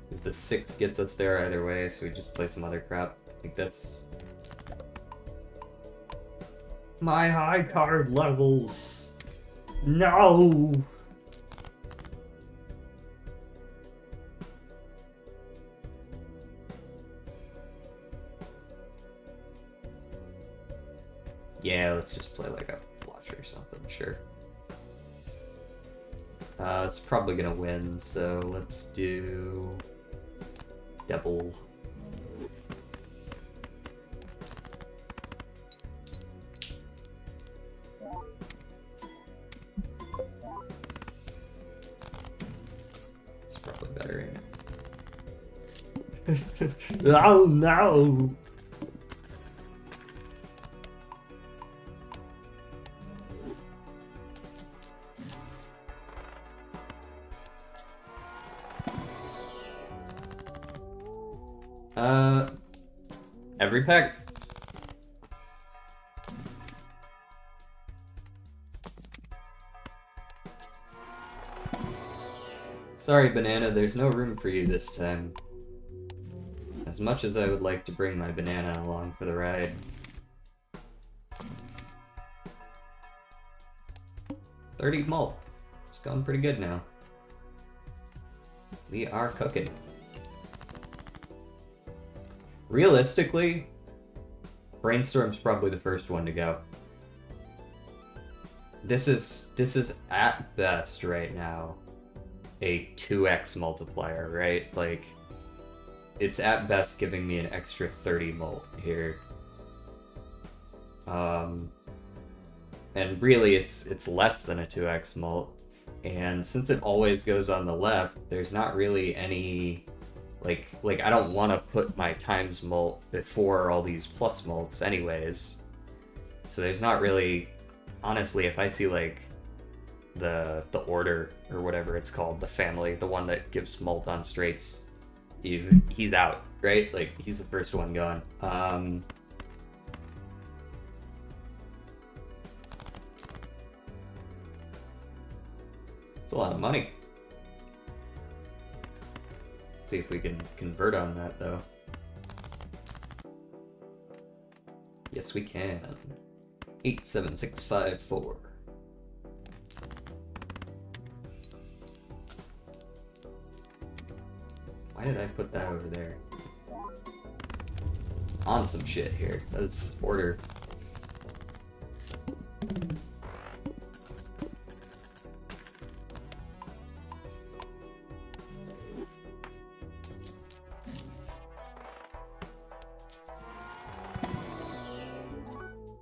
[SPEAKER 1] Because the 6 gets us there either way, so we just play some other crap. I think that's my high card levels. No. Yeah, let's just play like a flush or something, sure. It's probably gonna win, so let's do Devil. It's probably better, ain't it? Oh no! Every pack. Sorry, Banana, there's no room for you this time. As much as I would like to bring my banana along for the ride. $30 malt. It's going pretty good now. We are cooking. Realistically, Brainstorm's probably the first one to go. This is at best right now a 2x multiplier, right? Like, it's at best giving me an extra 30 mult here. And and really it's less than a 2x mult. And since it always goes on the left, there's not really any like I don't want to put my times mult before all these plus mults anyways. So there's not really, honestly, if I see like the order or whatever it's called, the family, the one that gives mult on straights, he's out, right? Like he's the first one gone. It's a lot of money. Let's see if we can convert on that though. Yes, we can. 87654. Why did I put that over there? On some shit here. That's order.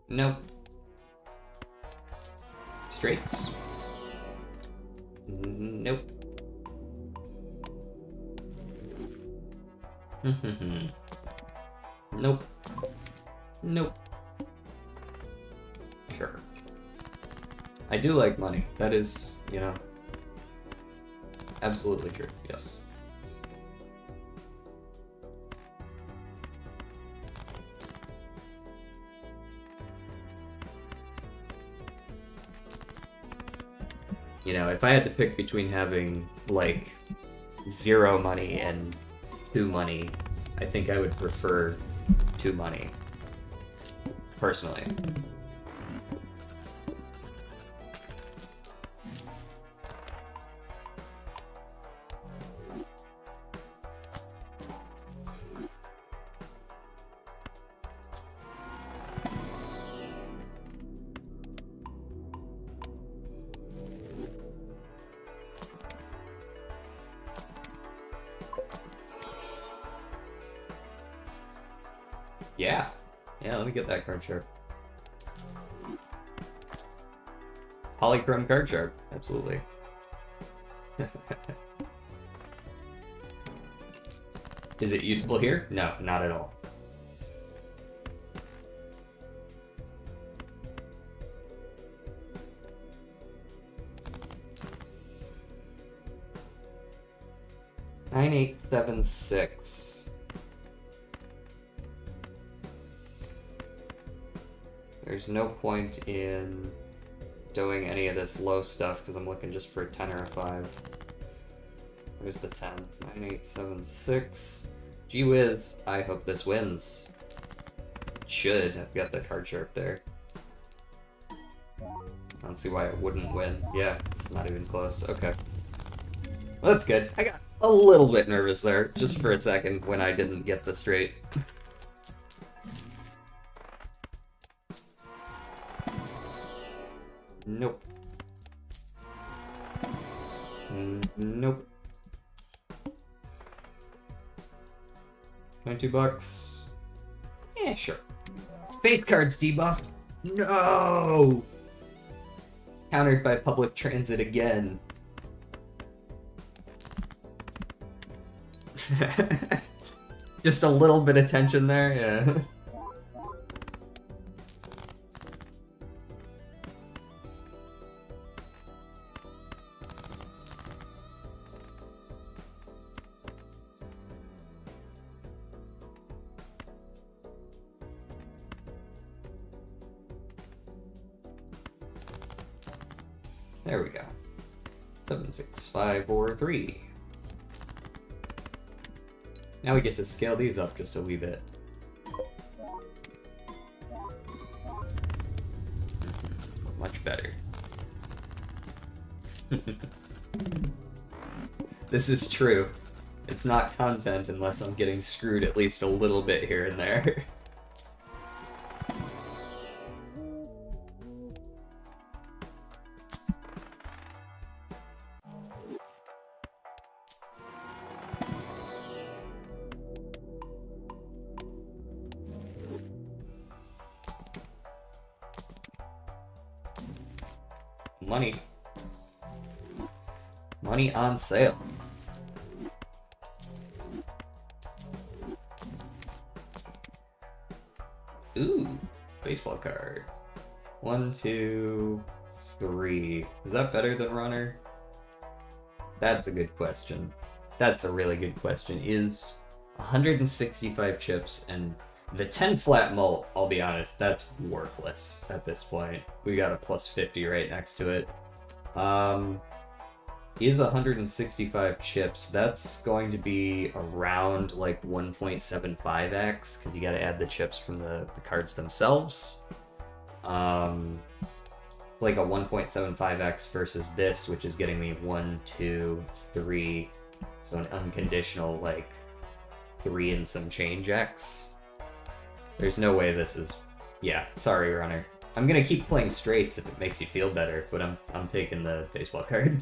[SPEAKER 1] Nope. Straights. Nope. Nope. Nope. Sure. I do like money. That is, you know, absolutely true. Yes. You know, if I had to pick between having, like, 0 money and 2 money, I think I would prefer 2 money. Personally. Yeah. Yeah, let me get that card sharp. Polychrome card sharp, absolutely. Is it useful here? No, not at all. Nine, 8, 7, 6. There's no point in doing any of this low stuff because I'm looking just for a 10 or a 5. Where's the 10? 9, 8, 7, 6. Gee whiz, I hope this wins. It should. I've got the card sharp there. I don't see why it wouldn't win. Yeah, it's not even close. Okay. Well, that's good. I got a little bit nervous there, just for a second, when I didn't get this straight. Nope. Nope. $22. Yeah, sure. Face cards debuff. No! Countered by public transit again. Just a little bit of tension there, yeah. There we go. 7, 6, 5, 4, 3. Now we get to scale these up just a wee bit. Much better. This is true. It's not content unless I'm getting screwed at least a little bit here and there. Money. Money on sale. Ooh, baseball card. 1, 2, 3. Is that better than runner? That's a good question. That's a really good question. Is 165 chips and the 10 flat mult, I'll be honest, that's worthless at this point. We got a plus 50 right next to it. Is 165 chips, that's going to be around like 1.75x, because you gotta add the chips from the cards themselves. It's like a 1.75x versus this, which is getting me 1, 2, 3, so an unconditional like 3 and some change x. There's no way this is... Yeah, sorry, runner. I'm gonna keep playing straights if it makes you feel better, but I'm taking the baseball card.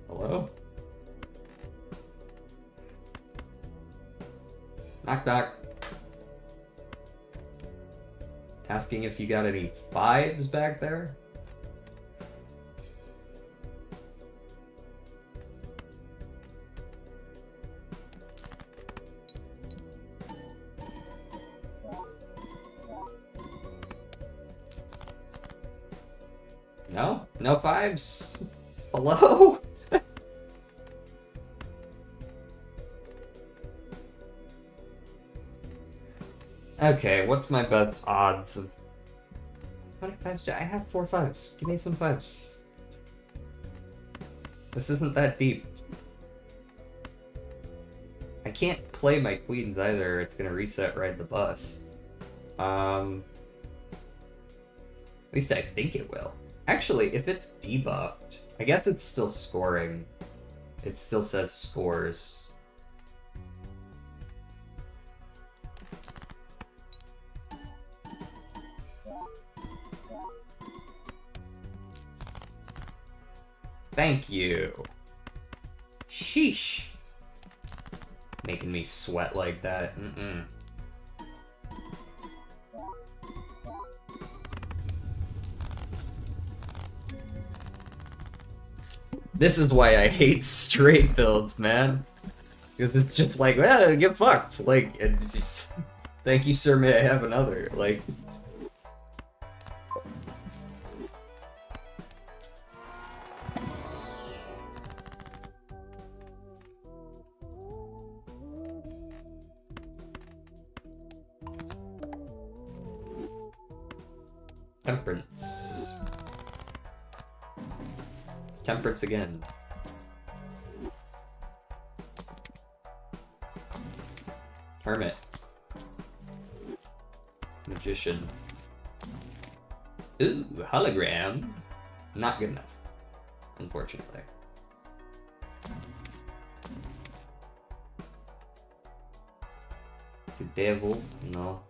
[SPEAKER 1] Hello? Knock knock. Asking if you got any 5s back there? No? No 5s? Hello? Okay, what's my best odds of... How many 5s do I have? 4 5s. Give me some 5s. This isn't that deep. I can't play my queens either, it's gonna reset ride the bus. At least I think it will. Actually, if it's debuffed, I guess it's still scoring. It still says scores. Thank you. Sheesh. Making me sweat like that. Mm-mm. This is why I hate straight builds, man. Because it's just like, well, get fucked. Like, it's just, thank you, sir, may I have another? Like... Temperance. Temperance again. Hermit. Magician. Ooh, hologram. Not good enough, unfortunately. It's a devil. No.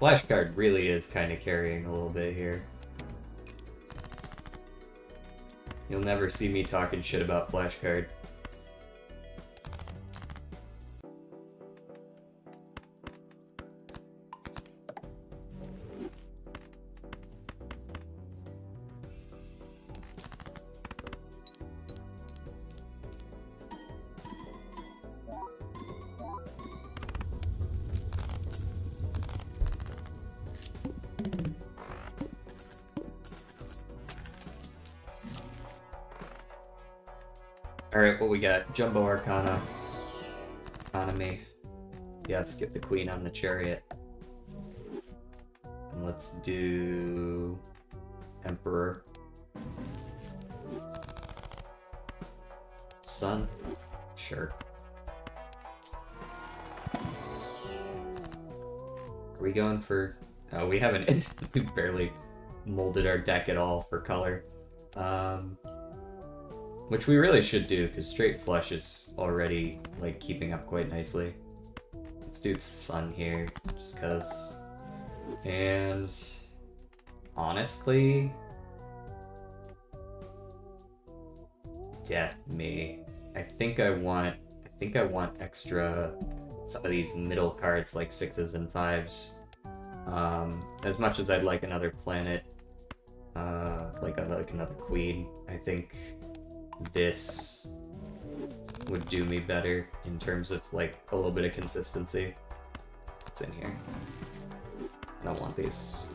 [SPEAKER 1] Flashcard really is kind of carrying a little bit here. You'll never see me talking shit about Flashcard. Alright, what we got? Jumbo Arcana. Economy. Yes, get the queen on the chariot. And let's do... Emperor. Sun? Sure. Are we going for... Oh, we haven't... We've barely molded our deck at all for color. Which we really should do, because straight flush is already, like, keeping up quite nicely. Let's do the sun here, just because And honestly, death me. I think I want extra some of these middle cards like 6s and 5s. As much as I'd like another planet, like I'd like another queen, I think this would do me better in terms of like a little bit of consistency. What's in here? I don't want these.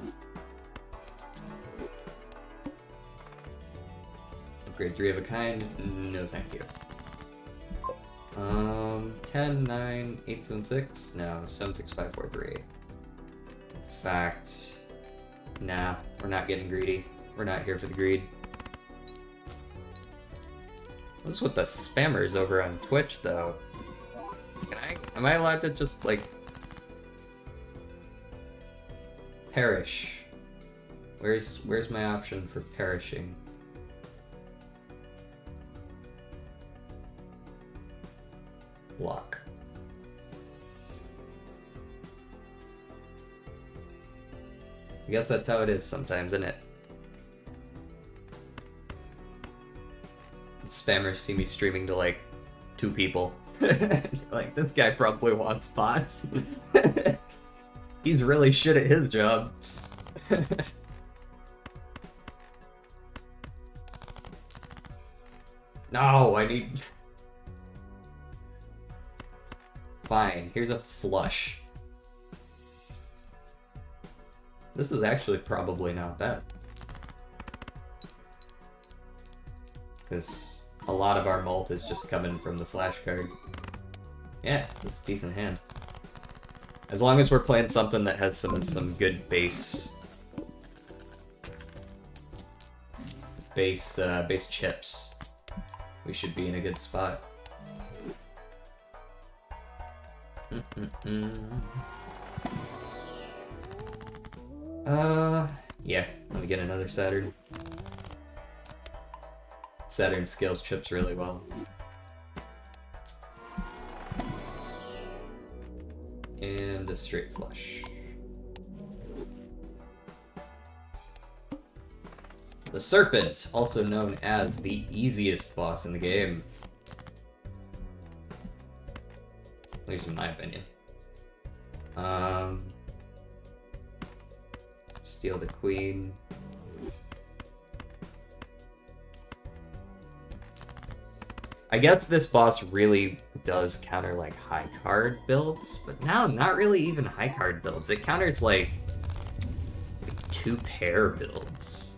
[SPEAKER 1] Upgrade 3 of a kind? No thank you. 10, 9, 8, 7, 6? No, 7, 6, 5, 4, 3. In fact, nah, we're not getting greedy. We're not here for the greed. What's with the spammers over on Twitch, though? Am I allowed to just, like, perish? Where's my option for perishing? Block. I guess that's how it is sometimes, isn't it? Spammers see me streaming to like 2 people. Like, this guy probably wants bots. He's really shit at his job. No, I need... Fine, here's a flush. This is actually probably not bad. Because a lot of our mult is just coming from the flash card. Yeah, this is a decent hand. As long as we're playing something that has some good base chips, we should be in a good spot. Yeah, let me get another Saturn. Saturn scales chips really well. And a straight flush. The Serpent, also known as the easiest boss in the game. At least in my opinion. Steal the queen. I guess this boss really does counter like high card builds, but now not really even high card builds. It counters like 2 pair builds.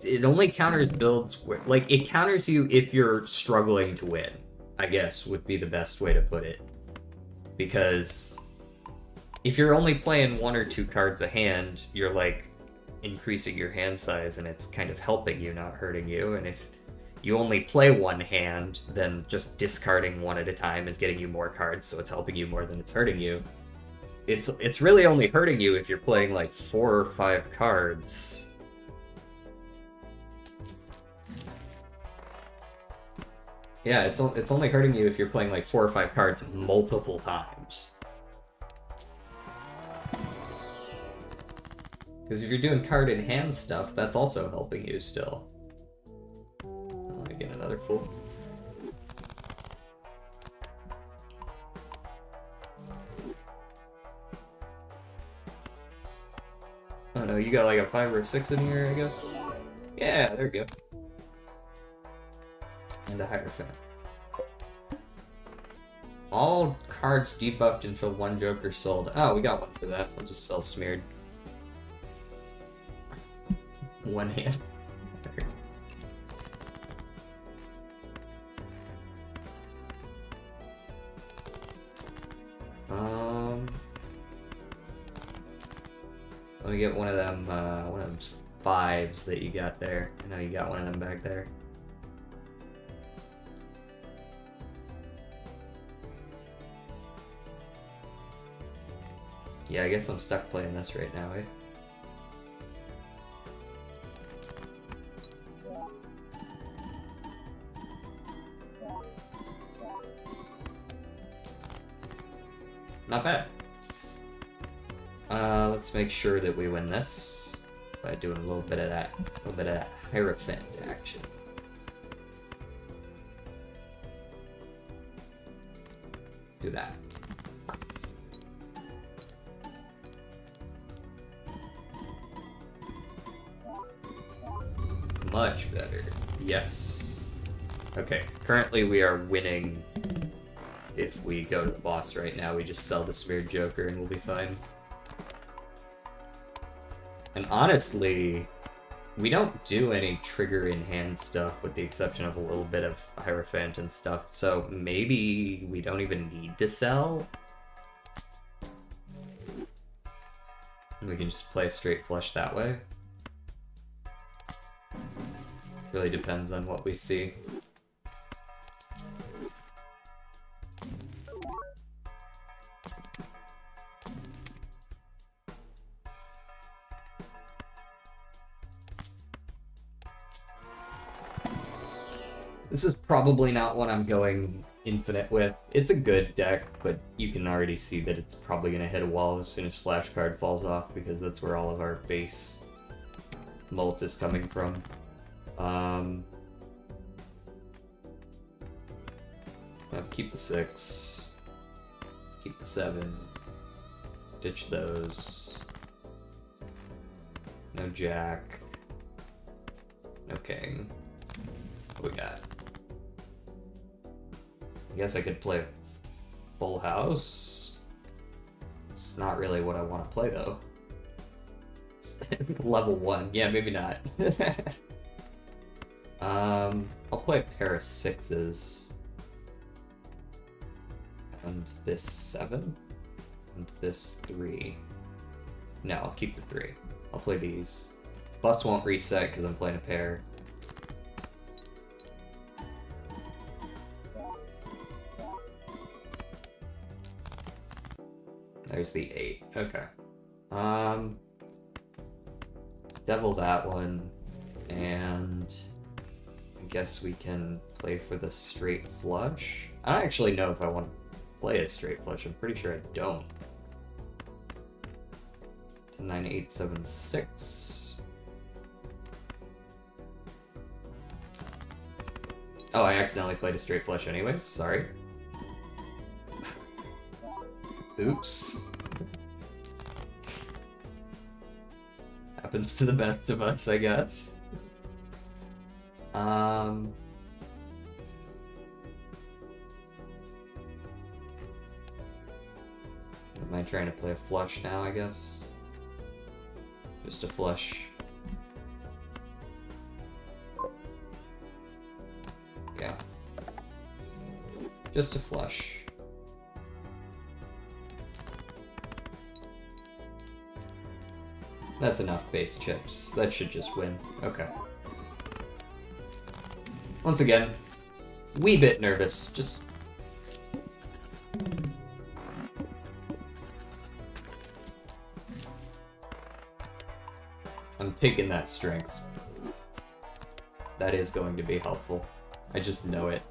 [SPEAKER 1] It only counters builds where, like, it counters you if you're struggling to win, I guess would be the best way to put it. Because if you're only playing 1 or 2 cards a hand, you're like increasing your hand size and it's kind of helping you, not hurting you. And if you only play 1 hand, then just discarding 1 at a time is getting you more cards, so it's helping you more than it's hurting you. It's really only hurting you if you're playing like 4 or 5 cards. Yeah, it's only hurting you if you're playing like 4 or 5 cards multiple times. Because if you're doing card in hand stuff, that's also helping you still. Let me get another full. Oh no, you got like a 5 or a 6 in here, I guess? Yeah, there we go. And a Hierophant. All cards debuffed until 1 Joker sold. Oh, we got one for that. We'll just sell Smeared. 1 hand. Let me get one of them 5s that you got there. I know you got one of them back there. Yeah, I guess I'm stuck playing this right now, eh? Not bad. Let's make sure that we win this by doing a little bit of that Hierophant action. Do that. Much better. Yes. Okay, currently we are winning. If we go to the boss right now, we just sell the Smeared Joker and we'll be fine. And honestly, we don't do any trigger in hand stuff with the exception of a little bit of Hierophant and stuff, so maybe we don't even need to sell. We can just play straight flush that way. Really depends on what we see. This is probably not one I'm going infinite with. It's a good deck, but you can already see that it's probably going to hit a wall as soon as Flash Card falls off, because that's where all of our base mult is coming from. Keep the 6. Keep the 7. Ditch those. No Jack. No King. What we got? I guess I could play Full House. It's not really what I want to play, though. Level 1. Yeah, maybe not. I'll play a pair of 6s. And this 7. And this 3. No, I'll keep the 3. I'll play these. Bus won't reset because I'm playing a pair. There's the 8. Okay. Devil that one, and I guess we can play for the straight flush. I don't actually know if I want to play a straight flush. I'm pretty sure I don't. 9, 8, 7, 6. Oh, I accidentally played a straight flush anyways. Sorry. Oops. Happens to the best of us, I guess. Am I trying to play a flush now, I guess? Just a flush. Yeah. Just a flush. That's enough base chips. That should just win. Okay. Once again, wee bit nervous. Just... I'm taking that strength. That is going to be helpful. I just know it.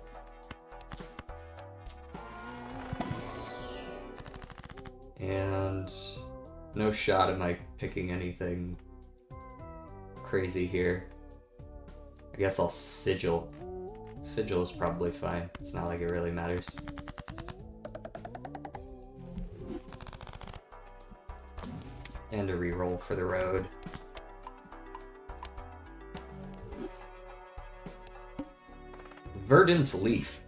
[SPEAKER 1] And... no shot am I picking anything crazy here. I guess I'll Sigil. Sigil is probably fine. It's not like it really matters. And a reroll for the road. Verdant Leaf.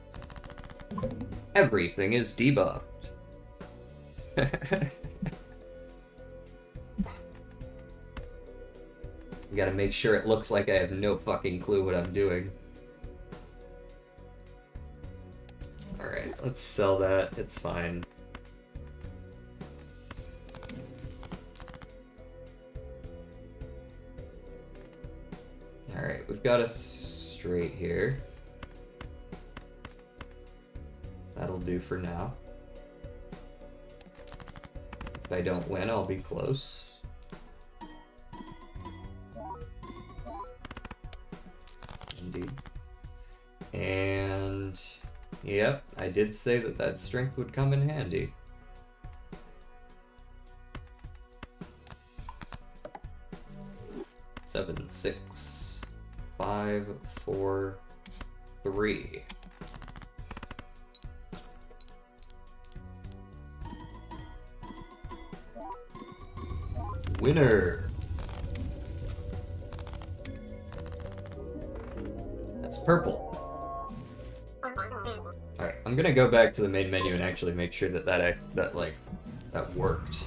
[SPEAKER 1] Everything is debuffed. Gotta make sure it looks like I have no fucking clue what I'm doing. Alright, let's sell that. It's fine. Alright, we've got a straight here. That'll do for now. If I don't win, I'll be close. Indeed. And yep, I did say that that strength would come in handy. 7, 6, 5, 4, 3. Winner. That's purple. Alright, I'm gonna go back to the main menu and actually make sure that that worked.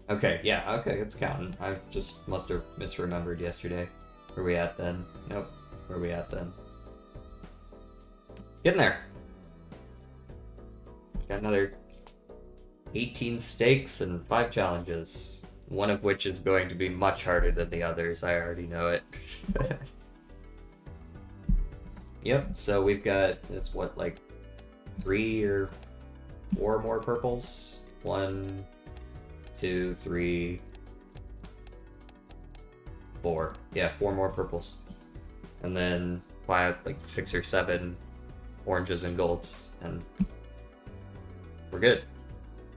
[SPEAKER 1] Okay, yeah, okay, it's counting. I just must have misremembered yesterday. Where we at then? Nope. Where we at then? Getting there. Got another 18 stakes and 5 challenges. One of which is going to be much harder than the others. I already know it. Yep, so we've got, is what, like 3 or 4 more purples? 1, 2, 3, 4. Yeah, 4 more purples. And then 5, like 6 or 7 oranges and golds. And we're good.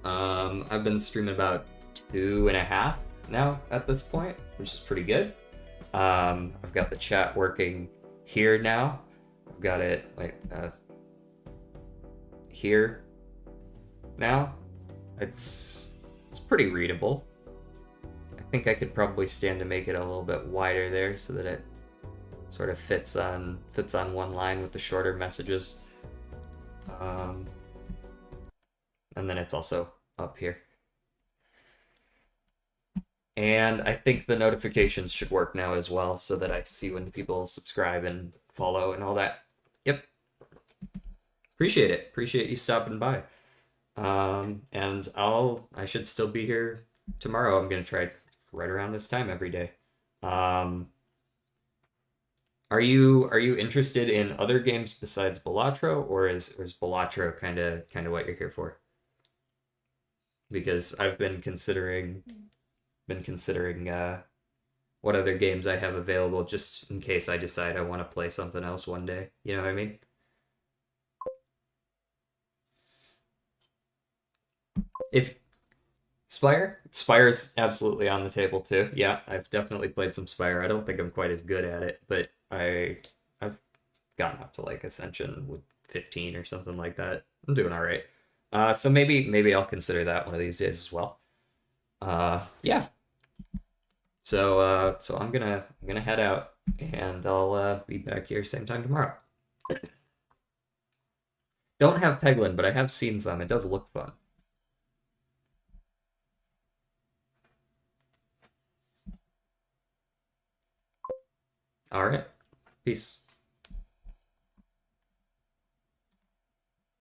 [SPEAKER 1] I've been streaming about 2.5 now at this point, which is pretty good. I've got the chat working here now. I've got it like here now. It's pretty readable. I think I could probably stand to make it a little bit wider there so that it sort of fits on one line with the shorter messages. And then it's also up here. And I think the notifications should work now as well, so that I see when people subscribe and follow and all that. Yep. Appreciate it. Appreciate you stopping by. And I should still be here tomorrow. I'm gonna try right around this time every day. Are you interested in other games besides Balatro, or is Balatro kind of what you're here for? Because I've been considering what other games I have available just in case I decide I want to play something else one day. You know what I mean? If Spire's absolutely on the table too. Yeah, I've definitely played some Spire. I don't think I'm quite as good at it, but I've gotten up to like Ascension with 15 or something like that. I'm doing all right. So maybe I'll consider that one of these days as well. Yeah. So I'm gonna head out, and I'll be back here same time tomorrow. Don't have Peglin, but I have seen some. It does look fun. All right. Peace.